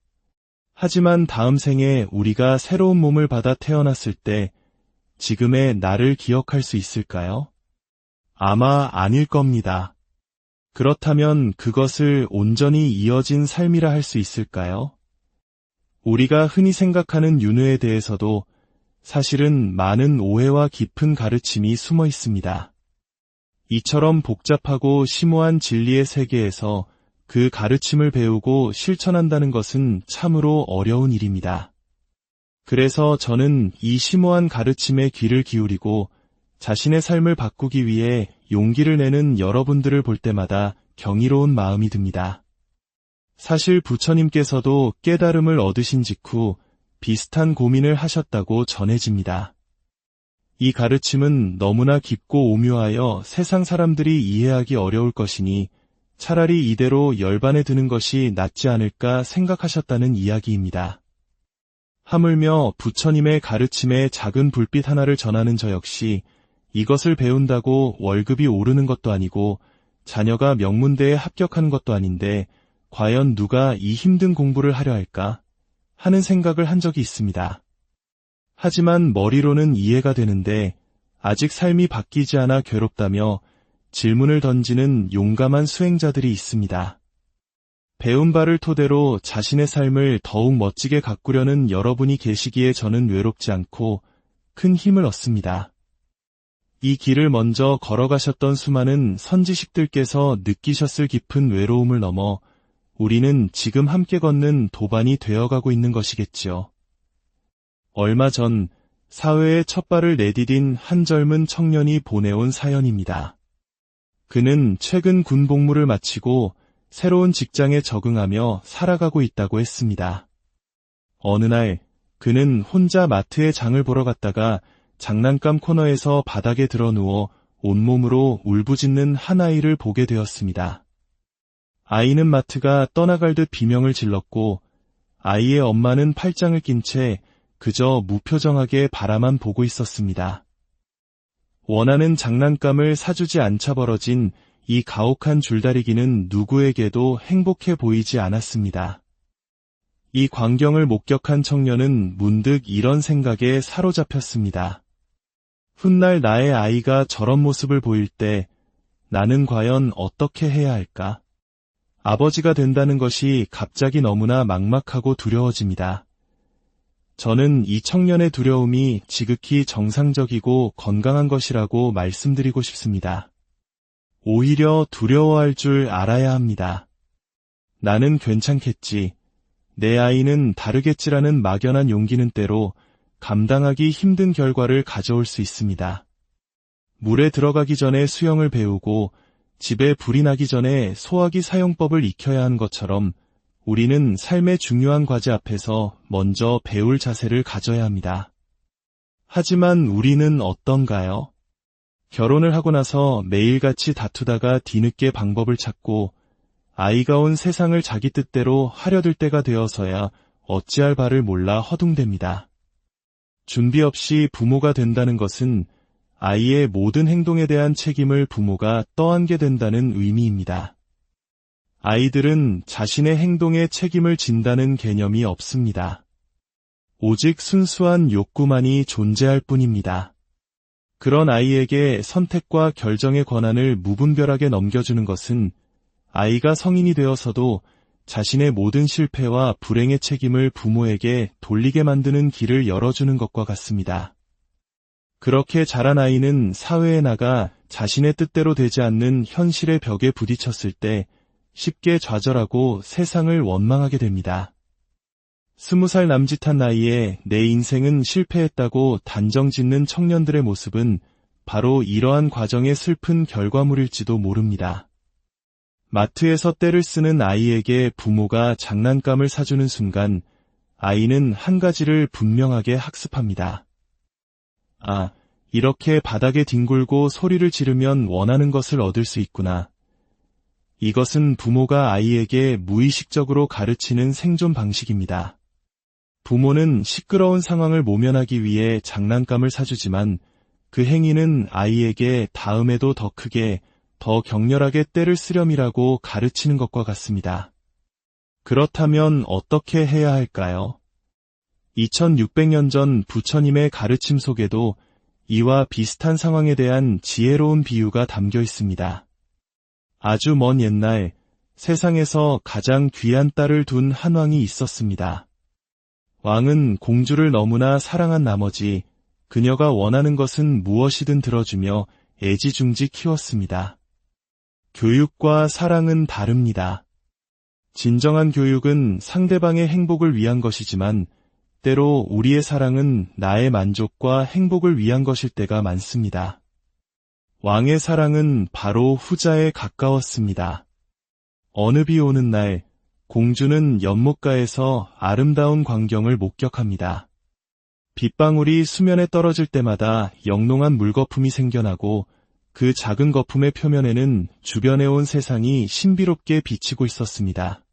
하지만 다음 생에 우리가 새로운 몸을 받아 태어났을 때 지금의 나를 기억할 수 있을까요? 아마 아닐 겁니다. 그렇다면 그것을 온전히 이어진 삶이라 할 수 있을까요? 우리가 흔히 생각하는 윤회에 대해서도 사실은 많은 오해와 깊은 가르침이 숨어 있습니다. 이처럼 복잡하고 심오한 진리의 세계에서 그 가르침을 배우고 실천한다는 것은 참으로 어려운 일입니다. 그래서 저는 이 심오한 가르침에 귀를 기울이고 자신의 삶을 바꾸기 위해 용기를 내는 여러분들을 볼 때마다 경이로운 마음이 듭니다. 사실 부처님께서도 깨달음을 얻으신 직후 비슷한 고민을 하셨다고 전해집니다. 이 가르침은 너무나 깊고 오묘하여 세상 사람들이 이해하기 어려울 것이니 차라리 이대로 열반에 드는 것이 낫지 않을까 생각하셨다는 이야기입니다. 하물며 부처님의 가르침에 작은 불빛 하나를 전하는 저 역시 이것을 배운다고 월급이 오르는 것도 아니고 자녀가 명문대에 합격하는 것도 아닌데 과연 누가 이 힘든 공부를 하려 할까 하는 생각을 한 적이 있습니다. 하지만 머리로는 이해가 되는데 아직 삶이 바뀌지 않아 괴롭다며 질문을 던지는 용감한 수행자들이 있습니다. 배운 바를 토대로 자신의 삶을 더욱 멋지게 가꾸려는 여러분이 계시기에 저는 외롭지 않고 큰 힘을 얻습니다. 이 길을 먼저 걸어가셨던 수많은 선지식들께서 느끼셨을 깊은 외로움을 넘어 우리는 지금 함께 걷는 도반이 되어가고 있는 것이겠지요. 얼마 전 사회에 첫 발을 내디딘 한 젊은 청년이 보내온 사연입니다. 그는 최근 군 복무를 마치고 새로운 직장에 적응하며 살아가고 있다고 했습니다. 어느 날 그는 혼자 마트에 장을 보러 갔다가 장난감 코너에서 바닥에 드러누워 온몸으로 울부짖는 한 아이를 보게 되었습니다. 아이는 마트가 떠나갈 듯 비명을 질렀고 아이의 엄마는 팔짱을 낀 채 그저 무표정하게 바라만 보고 있었습니다. 원하는 장난감을 사주지 않자 벌어진 이 가혹한 줄다리기는 누구에게도 행복해 보이지 않았습니다. 이 광경을 목격한 청년은 문득 이런 생각에 사로잡혔습니다. 훗날 나의 아이가 저런 모습을 보일 때 나는 과연 어떻게 해야 할까? 아버지가 된다는 것이 갑자기 너무나 막막하고 두려워집니다. 저는 이 청년의 두려움이 지극히 정상적이고 건강한 것이라고 말씀드리고 싶습니다. 오히려 두려워할 줄 알아야 합니다. 나는 괜찮겠지. 내 아이는 다르겠지라는 막연한 용기는 때로 감당하기 힘든 결과를 가져올 수 있습니다. 물에 들어가기 전에 수영을 배우고 집에 불이 나기 전에 소화기 사용법을 익혀야 하는 것처럼 우리는 삶의 중요한 과제 앞에서 먼저 배울 자세를 가져야 합니다. 하지만 우리는 어떤가요? 결혼을 하고 나서 매일같이 다투다가 뒤늦게 방법을 찾고 아이가 온 세상을 자기 뜻대로 하려들 때가 되어서야 어찌할 바를 몰라 허둥댑니다. 준비 없이 부모가 된다는 것은 아이의 모든 행동에 대한 책임을 부모가 떠안게 된다는 의미입니다. 아이들은 자신의 행동에 책임을 진다는 개념이 없습니다. 오직 순수한 욕구만이 존재할 뿐입니다. 그런 아이에게 선택과 결정의 권한을 무분별하게 넘겨주는 것은 아이가 성인이 되어서도 자신의 모든 실패와 불행의 책임을 부모에게 돌리게 만드는 길을 열어주는 것과 같습니다. 그렇게 자란 아이는 사회에 나가 자신의 뜻대로 되지 않는 현실의 벽에 부딪혔을 때 쉽게 좌절하고 세상을 원망하게 됩니다. 20살 남짓한 나이에 내 인생은 실패했다고 단정짓는 청년들의 모습은 바로 이러한 과정의 슬픈 결과물일지도 모릅니다. 마트에서 떼를 쓰는 아이에게 부모가 장난감을 사주는 순간 아이는 한 가지를 분명하게 학습합니다. 아, 이렇게 바닥에 뒹굴고 소리를 지르면 원하는 것을 얻을 수 있구나. 이것은 부모가 아이에게 무의식적으로 가르치는 생존 방식입니다. 부모는 시끄러운 상황을 모면하기 위해 장난감을 사주지만 그 행위는 아이에게 다음에도 더 크게, 더 격렬하게 떼를 쓰렴이라고 가르치는 것과 같습니다. 그렇다면 어떻게 해야 할까요? 2600년 전 부처님의 가르침 속에도 이와 비슷한 상황에 대한 지혜로운 비유가 담겨 있습니다. 아주 먼 옛날 세상에서 가장 귀한 딸을 둔 한 왕이 있었습니다. 왕은 공주를 너무나 사랑한 나머지 그녀가 원하는 것은 무엇이든 들어주며 애지중지 키웠습니다. 교육과 사랑은 다릅니다. 진정한 교육은 상대방의 행복을 위한 것이지만 때로 우리의 사랑은 나의 만족과 행복을 위한 것일 때가 많습니다. 왕의 사랑은 바로 후자에 가까웠습니다. 어느 비 오는 날 공주는 연못가에서 아름다운 광경을 목격합니다. 빗방울이 수면에 떨어질 때마다 영롱한 물거품이 생겨나고 그 작은 거품의 표면에는 주변에 온 세상이 신비롭게 비치고 있었습니다.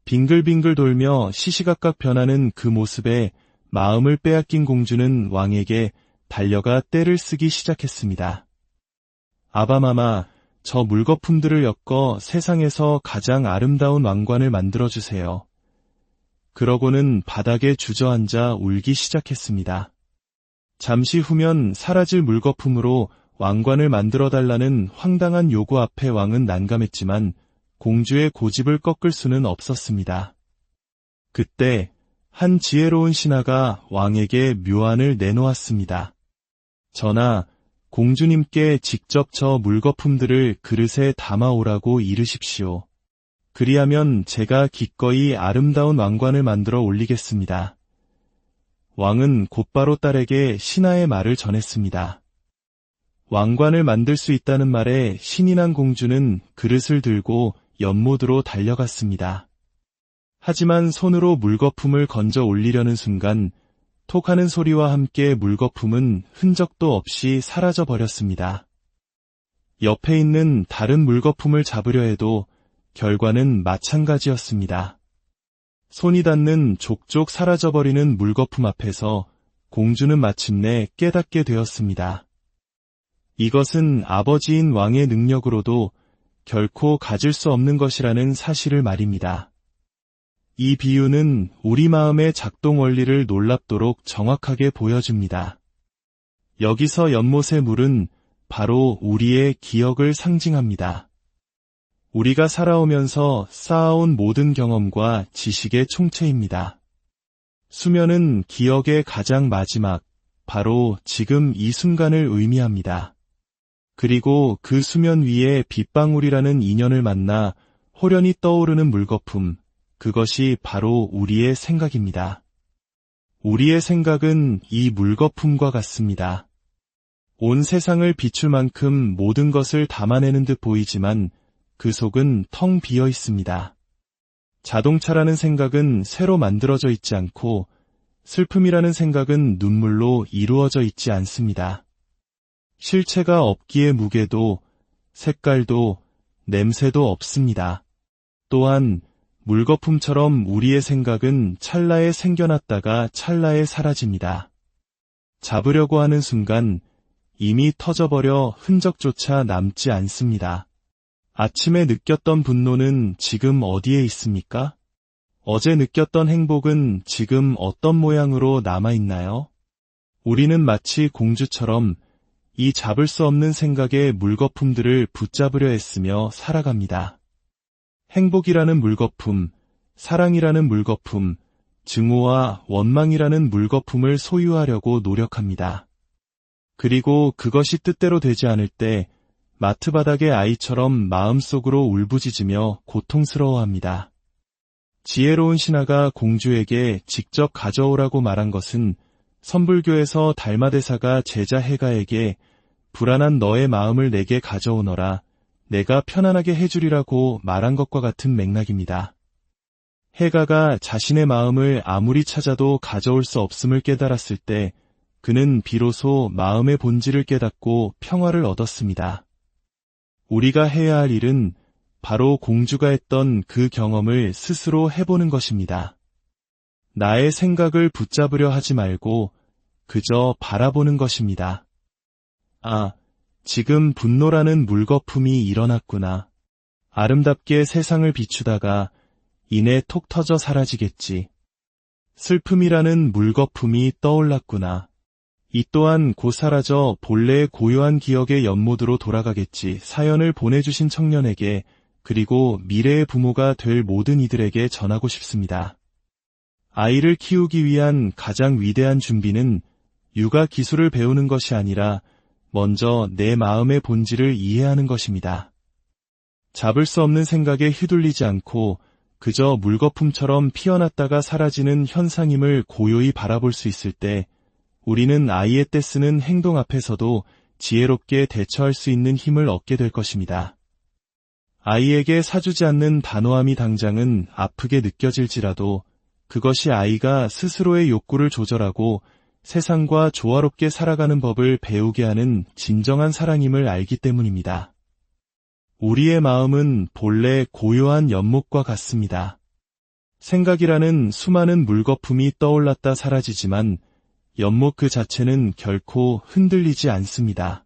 빙글빙글 돌며 시시각각 변하는 그 모습에 마음을 빼앗긴 공주는 왕에게 달려가 떼를 쓰기 시작했습니다. 아바마마, 저 물거품들을 엮어 세상에서 가장 아름다운 왕관을 만들어주세요. 그러고는 바닥에 주저앉아 울기 시작했습니다. 잠시 후면 사라질 물거품으로 왕관을 만들어달라는 황당한 요구 앞에 왕은 난감했지만 공주의 고집을 꺾을 수는 없었습니다. 그때 한 지혜로운 신하가 왕에게 묘안을 내놓았습니다. 전하, 공주님께 직접 저 물거품들을 그릇에 담아오라고 이르십시오. 그리하면 제가 기꺼이 아름다운 왕관을 만들어 올리겠습니다. 왕은 곧바로 딸에게 신하의 말을 전했습니다. 왕관을 만들 수 있다는 말에 신이 난 공주는 그릇을 들고 연못으로 달려갔습니다. 하지만 손으로 물거품을 건져 올리려는 순간 톡 하는 소리와 함께 물거품은 흔적도 없이 사라져 버렸습니다. 옆에 있는 다른 물거품을 잡으려 해도 결과는 마찬가지였습니다. 손이 닿는 족족 사라져버리는 물거품 앞에서 공주는 마침내 깨닫게 되었습니다. 이것은 아버지인 왕의 능력으로도 결코 가질 수 없는 것이라는 사실을 말입니다. 이 비유는 우리 마음의 작동 원리를 놀랍도록 정확하게 보여줍니다. 여기서 연못의 물은 바로 우리의 기억을 상징합니다. 우리가 살아오면서 쌓아온 모든 경험과 지식의 총체입니다. 수면은 기억의 가장 마지막, 바로 지금 이 순간을 의미합니다. 그리고 그 수면 위에 빗방울이라는 인연을 만나 호련히 떠오르는 물거품, 그것이 바로 우리의 생각입니다. 우리의 생각은 이 물거품과 같습니다. 온 세상을 비출 만큼 모든 것을 담아내는 듯 보이지만 그 속은 텅 비어 있습니다. 자동차라는 생각은 새로 만들어져 있지 않고 슬픔이라는 생각은 눈물로 이루어져 있지 않습니다. 실체가 없기에 무게도, 색깔도, 냄새도 없습니다. 또한 물거품처럼 우리의 생각은 찰나에 생겨났다가 찰나에 사라집니다. 잡으려고 하는 순간 이미 터져버려 흔적조차 남지 않습니다. 아침에 느꼈던 분노는 지금 어디에 있습니까? 어제 느꼈던 행복은 지금 어떤 모양으로 남아있나요? 우리는 마치 공주처럼 이 잡을 수 없는 생각의 물거품들을 붙잡으려 애쓰며 살아갑니다. 행복이라는 물거품, 사랑이라는 물거품, 증오와 원망이라는 물거품을 소유하려고 노력합니다. 그리고 그것이 뜻대로 되지 않을 때 마트 바닥의 아이처럼 마음속으로 울부짖으며 고통스러워합니다. 지혜로운 신하가 공주에게 직접 가져오라고 말한 것은 선불교에서 달마대사가 제자 해가에게 불안한 너의 마음을 내게 가져오너라, 내가 편안하게 해주리라고 말한 것과 같은 맥락입니다. 해가가 자신의 마음을 아무리 찾아도 가져올 수 없음을 깨달았을 때 그는 비로소 마음의 본질을 깨닫고 평화를 얻었습니다. 우리가 해야 할 일은 바로 공주가 했던 그 경험을 스스로 해보는 것입니다. 나의 생각을 붙잡으려 하지 말고 그저 바라보는 것입니다. 아, 지금 분노라는 물거품이 일어났구나. 아름답게 세상을 비추다가 이내 톡 터져 사라지겠지. 슬픔이라는 물거품이 떠올랐구나. 이 또한 곧 사라져 본래의 고요한 기억의 연못으로 돌아가겠지. 사연을 보내주신 청년에게, 그리고 미래의 부모가 될 모든 이들에게 전하고 싶습니다. 아이를 키우기 위한 가장 위대한 준비는 육아 기술을 배우는 것이 아니라 먼저 내 마음의 본질을 이해하는 것입니다. 잡을 수 없는 생각에 휘둘리지 않고 그저 물거품처럼 피어났다가 사라지는 현상임을 고요히 바라볼 수 있을 때 우리는 아이의 떼쓰는 행동 앞에서도 지혜롭게 대처할 수 있는 힘을 얻게 될 것입니다. 아이에게 사주지 않는 단호함이 당장은 아프게 느껴질지라도 그것이 아이가 스스로의 욕구를 조절하고 세상과 조화롭게 살아가는 법을 배우게 하는 진정한 사랑임을 알기 때문입니다. 우리의 마음은 본래 고요한 연못과 같습니다. 생각이라는 수많은 물거품이 떠올랐다 사라지지만 연못 그 자체는 결코 흔들리지 않습니다.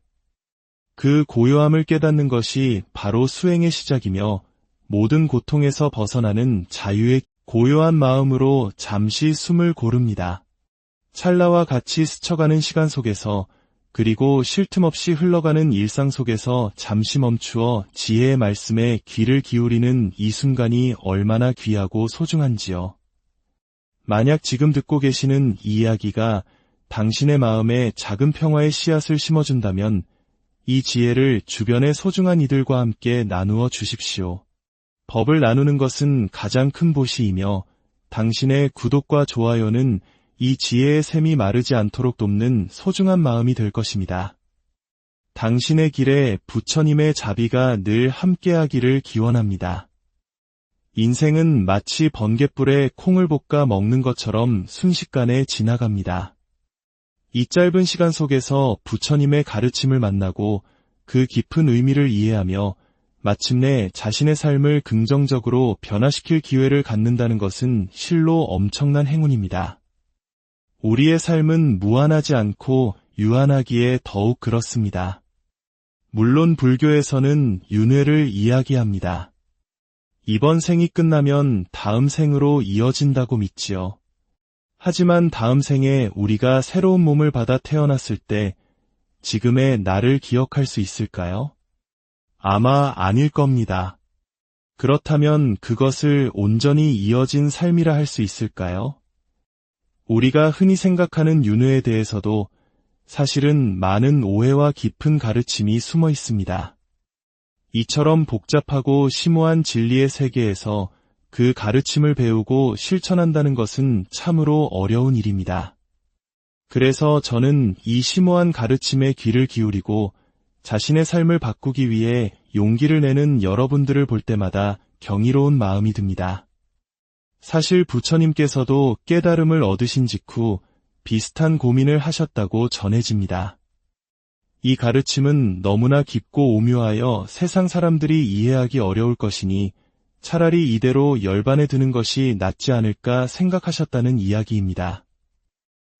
그 고요함을 깨닫는 것이 바로 수행의 시작이며 모든 고통에서 벗어나는 자유의 고요한 마음으로 잠시 숨을 고릅니다. 찰나와 같이 스쳐가는 시간 속에서 그리고 쉴 틈 없이 흘러가는 일상 속에서 잠시 멈추어 지혜의 말씀에 귀를 기울이는 이 순간이 얼마나 귀하고 소중한지요. 만약 지금 듣고 계시는 이 이야기가 당신의 마음에 작은 평화의 씨앗을 심어준다면 이 지혜를 주변의 소중한 이들과 함께 나누어 주십시오. 법을 나누는 것은 가장 큰 보시이며 당신의 구독과 좋아요는 이 지혜의 샘이 마르지 않도록 돕는 소중한 마음이 될 것입니다. 당신의 길에 부처님의 자비가 늘 함께하기를 기원합니다. 인생은 마치 번갯불에 콩을 볶아 먹는 것처럼 순식간에 지나갑니다. 이 짧은 시간 속에서 부처님의 가르침을 만나고 그 깊은 의미를 이해하며 마침내 자신의 삶을 긍정적으로 변화시킬 기회를 갖는다는 것은 실로 엄청난 행운입니다. 우리의 삶은 무한하지 않고 유한하기에 더욱 그렇습니다. 물론 불교에서는 윤회를 이야기합니다. 이번 생이 끝나면 다음 생으로 이어진다고 믿지요. 하지만 다음 생에 우리가 새로운 몸을 받아 태어났을 때 지금의 나를 기억할 수 있을까요? 아마 아닐 겁니다. 그렇다면 그것을 온전히 이어진 삶이라 할 수 있을까요? 우리가 흔히 생각하는 윤회에 대해서도 사실은 많은 오해와 깊은 가르침이 숨어 있습니다. 이처럼 복잡하고 심오한 진리의 세계에서 그 가르침을 배우고 실천한다는 것은 참으로 어려운 일입니다. 그래서 저는 이 심오한 가르침에 귀를 기울이고 자신의 삶을 바꾸기 위해 용기를 내는 여러분들을 볼 때마다 경이로운 마음이 듭니다. 사실 부처님께서도 깨달음을 얻으신 직후 비슷한 고민을 하셨다고 전해집니다. 이 가르침은 너무나 깊고 오묘하여 세상 사람들이 이해하기 어려울 것이니 차라리 이대로 열반에 드는 것이 낫지 않을까 생각하셨다는 이야기입니다.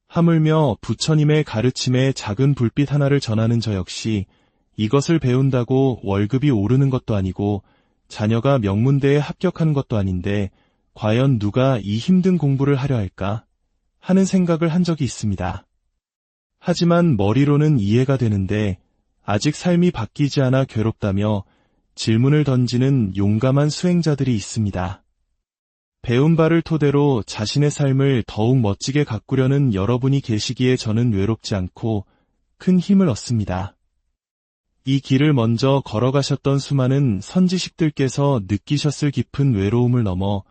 하물며 부처님의 가르침에 작은 불빛 하나를 전하는 저 역시 이것을 배운다고 월급이 오르는 것도 아니고 자녀가 명문대에 합격하는 것도 아닌데 과연 누가 이 힘든 공부를 하려 할까 하는 생각을 한 적이 있습니다. 하지만 머리로는 이해가 되는데 아직 삶이 바뀌지 않아 괴롭다며 질문을 던지는 용감한 수행자들이 있습니다. 배운 바를 토대로 자신의 삶을 더욱 멋지게 가꾸려는 여러분이 계시기에 저는 외롭지 않고 큰 힘을 얻습니다. 이 길을 먼저 걸어가셨던 수많은 선지식들께서 느끼셨을 깊은 외로움을 넘어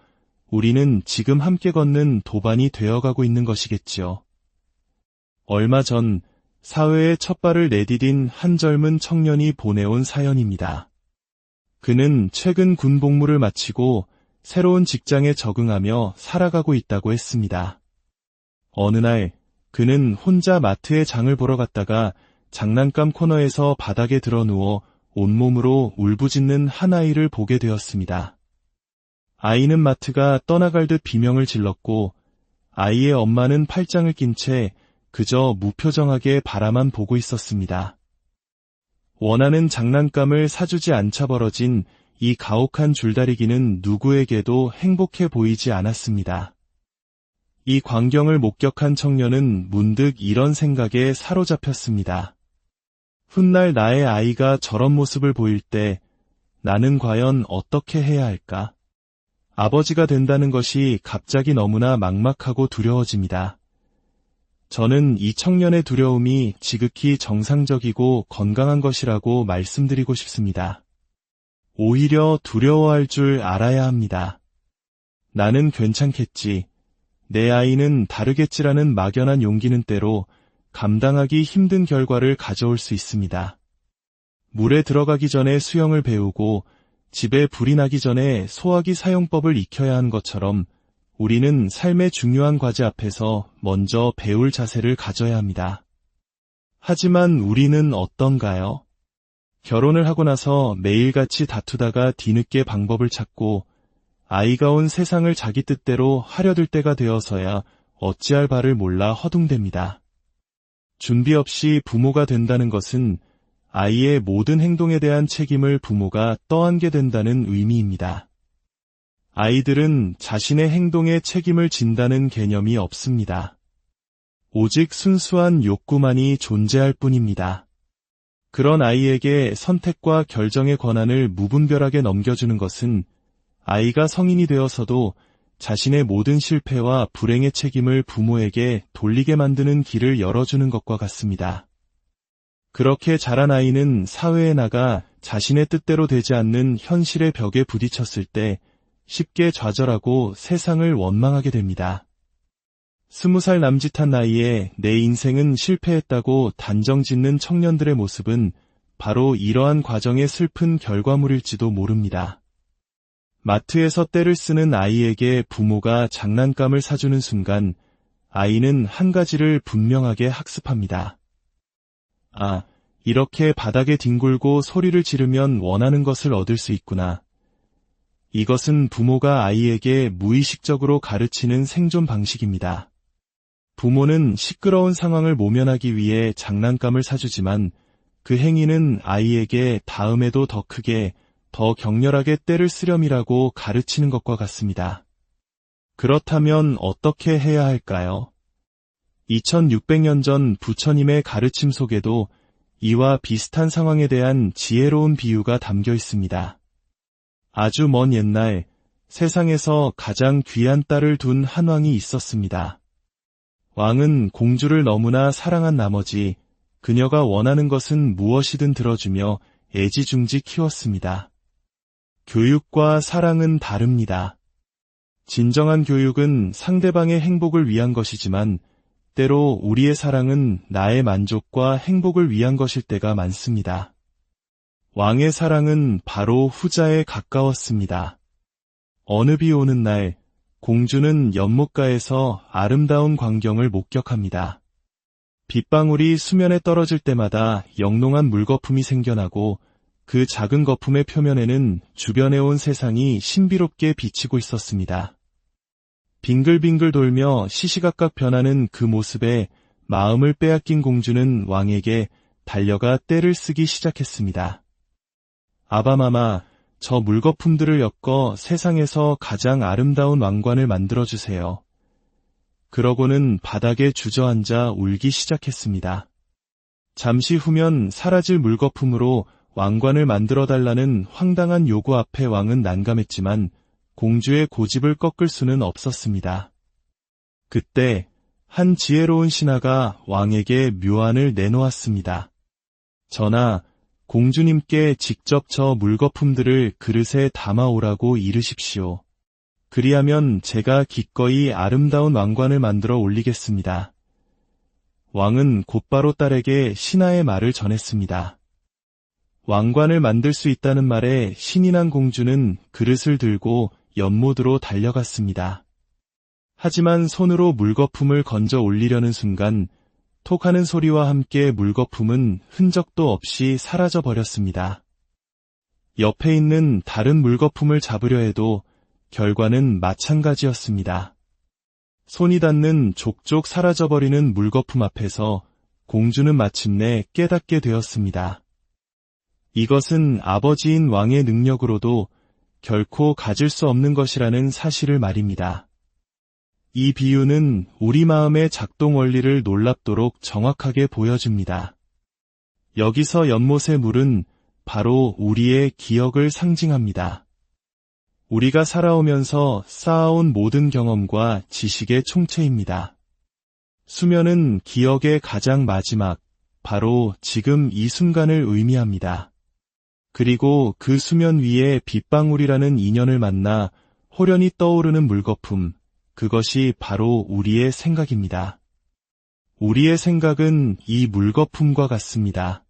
우리는 지금 함께 걷는 도반이 되어가고 있는 것이겠지요. 얼마 전 사회에 첫 발을 내디딘 한 젊은 청년이 보내온 사연입니다. 그는 최근 군 복무를 마치고 새로운 직장에 적응하며 살아가고 있다고 했습니다. 어느 날 그는 혼자 마트에 장을 보러 갔다가 장난감 코너에서 바닥에 드러누워 온몸으로 울부짖는 한 아이를 보게 되었습니다. 아이는 마트가 떠나갈 듯 비명을 질렀고 아이의 엄마는 팔짱을 낀 채 그저 무표정하게 바라만 보고 있었습니다. 원하는 장난감을 사주지 않자 벌어진 이 가혹한 줄다리기는 누구에게도 행복해 보이지 않았습니다. 이 광경을 목격한 청년은 문득 이런 생각에 사로잡혔습니다. 훗날 나의 아이가 저런 모습을 보일 때 나는 과연 어떻게 해야 할까? 아버지가 된다는 것이 갑자기 너무나 막막하고 두려워집니다. 저는 이 청년의 두려움이 지극히 정상적이고 건강한 것이라고 말씀드리고 싶습니다. 오히려 두려워할 줄 알아야 합니다. 나는 괜찮겠지. 내 아이는 다르겠지라는 막연한 용기는 때로 감당하기 힘든 결과를 가져올 수 있습니다. 물에 들어가기 전에 수영을 배우고 집에 불이 나기 전에 소화기 사용법을 익혀야 하는 것처럼 우리는 삶의 중요한 과제 앞에서 먼저 배울 자세를 가져야 합니다. 하지만 우리는 어떤가요? 결혼을 하고 나서 매일같이 다투다가 뒤늦게 방법을 찾고 아이가 온 세상을 자기 뜻대로 하려들 때가 되어서야 어찌할 바를 몰라 허둥댑니다. 준비 없이 부모가 된다는 것은 아이의 모든 행동에 대한 책임을 부모가 떠안게 된다는 의미입니다. 아이들은 자신의 행동에 책임을 진다는 개념이 없습니다. 오직 순수한 욕구만이 존재할 뿐입니다. 그런 아이에게 선택과 결정의 권한을 무분별하게 넘겨주는 것은 아이가 성인이 되어서도 자신의 모든 실패와 불행의 책임을 부모에게 돌리게 만드는 길을 열어주는 것과 같습니다. 그렇게 자란 아이는 사회에 나가 자신의 뜻대로 되지 않는 현실의 벽에 부딪혔을 때 쉽게 좌절하고 세상을 원망하게 됩니다. 20살 남짓한 나이에 내 인생은 실패했다고 단정짓는 청년들의 모습은 바로 이러한 과정의 슬픈 결과물일지도 모릅니다. 마트에서 떼를 쓰는 아이에게 부모가 장난감을 사주는 순간 아이는 한 가지를 분명하게 학습합니다. 아, 이렇게 바닥에 뒹굴고 소리를 지르면 원하는 것을 얻을 수 있구나. 이것은 부모가 아이에게 무의식적으로 가르치는 생존 방식입니다. 부모는 시끄러운 상황을 모면하기 위해 장난감을 사주지만 그 행위는 아이에게 다음에도 더 크게, 더 격렬하게 떼를 쓰렴이라고 가르치는 것과 같습니다. 그렇다면 어떻게 해야 할까요? 2600년 전 부처님의 가르침 속에도 이와 비슷한 상황에 대한 지혜로운 비유가 담겨 있습니다. 아주 먼 옛날 세상에서 가장 귀한 딸을 둔 한 왕이 있었습니다. 왕은 공주를 너무나 사랑한 나머지 그녀가 원하는 것은 무엇이든 들어주며 애지중지 키웠습니다. 교육과 사랑은 다릅니다. 진정한 교육은 상대방의 행복을 위한 것이지만 때로 우리의 사랑은 나의 만족과 행복을 위한 것일 때가 많습니다. 왕의 사랑은 바로 후자에 가까웠습니다. 어느 비 오는 날 공주는 연못가에서 아름다운 광경을 목격합니다. 빗방울이 수면에 떨어질 때마다 영롱한 물거품이 생겨나고 그 작은 거품의 표면에는 주변에 온 세상이 신비롭게 비치고 있었습니다. 빙글빙글 돌며 시시각각 변하는 그 모습에 마음을 빼앗긴 공주는 왕에게 달려가 떼를 쓰기 시작했습니다. 아바마마, 저 물거품들을 엮어 세상에서 가장 아름다운 왕관을 만들어주세요. 그러고는 바닥에 주저앉아 울기 시작했습니다. 잠시 후면 사라질 물거품으로 왕관을 만들어달라는 황당한 요구 앞에 왕은 난감했지만 공주의 고집을 꺾을 수는 없었습니다. 그때 한 지혜로운 신하가 왕에게 묘안을 내놓았습니다. 전하, 공주님께 직접 저 물거품들을 그릇에 담아오라고 이르십시오. 그리하면 제가 기꺼이 아름다운 왕관을 만들어 올리겠습니다. 왕은 곧바로 딸에게 신하의 말을 전했습니다. 왕관을 만들 수 있다는 말에 신이 난 공주는 그릇을 들고 연못으로 달려갔습니다. 하지만 손으로 물거품을 건져 올리려는 순간 톡 하는 소리와 함께 물거품은 흔적도 없이 사라져 버렸습니다. 옆에 있는 다른 물거품을 잡으려 해도 결과는 마찬가지였습니다. 손이 닿는 족족 사라져버리는 물거품 앞에서 공주는 마침내 깨닫게 되었습니다. 이것은 아버지인 왕의 능력으로도 결코 가질 수 없는 것이라는 사실을 말입니다. 이 비유는 우리 마음의 작동 원리를 놀랍도록 정확하게 보여줍니다. 여기서 연못의 물은 바로 우리의 기억을 상징합니다. 우리가 살아오면서 쌓아온 모든 경험과 지식의 총체입니다. 수면은 기억의 가장 마지막, 바로 지금 이 순간을 의미합니다. 그리고 그 수면 위에 빗방울이라는 인연을 만나 호련히 떠오르는 물거품, 그것이 바로 우리의 생각입니다. 우리의 생각은 이 물거품과 같습니다.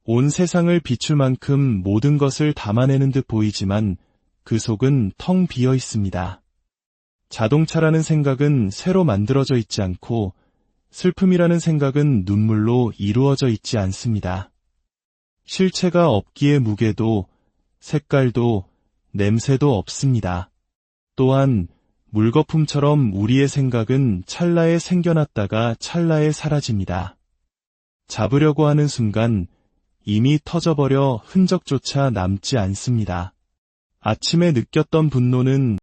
온 세상을 비출 만큼 모든 것을 담아내는 듯 보이지만 그 속은 텅 비어 있습니다. 자동차라는 생각은 새로 만들어져 있지 않고 슬픔이라는 생각은 눈물로 이루어져 있지 않습니다. 실체가 없기에 무게도, 색깔도, 냄새도 없습니다. 또한 물거품처럼 우리의 생각은 찰나에 생겨났다가 찰나에 사라집니다. 잡으려고 하는 순간 이미 터져버려 흔적조차 남지 않습니다. 아침에 느꼈던 분노는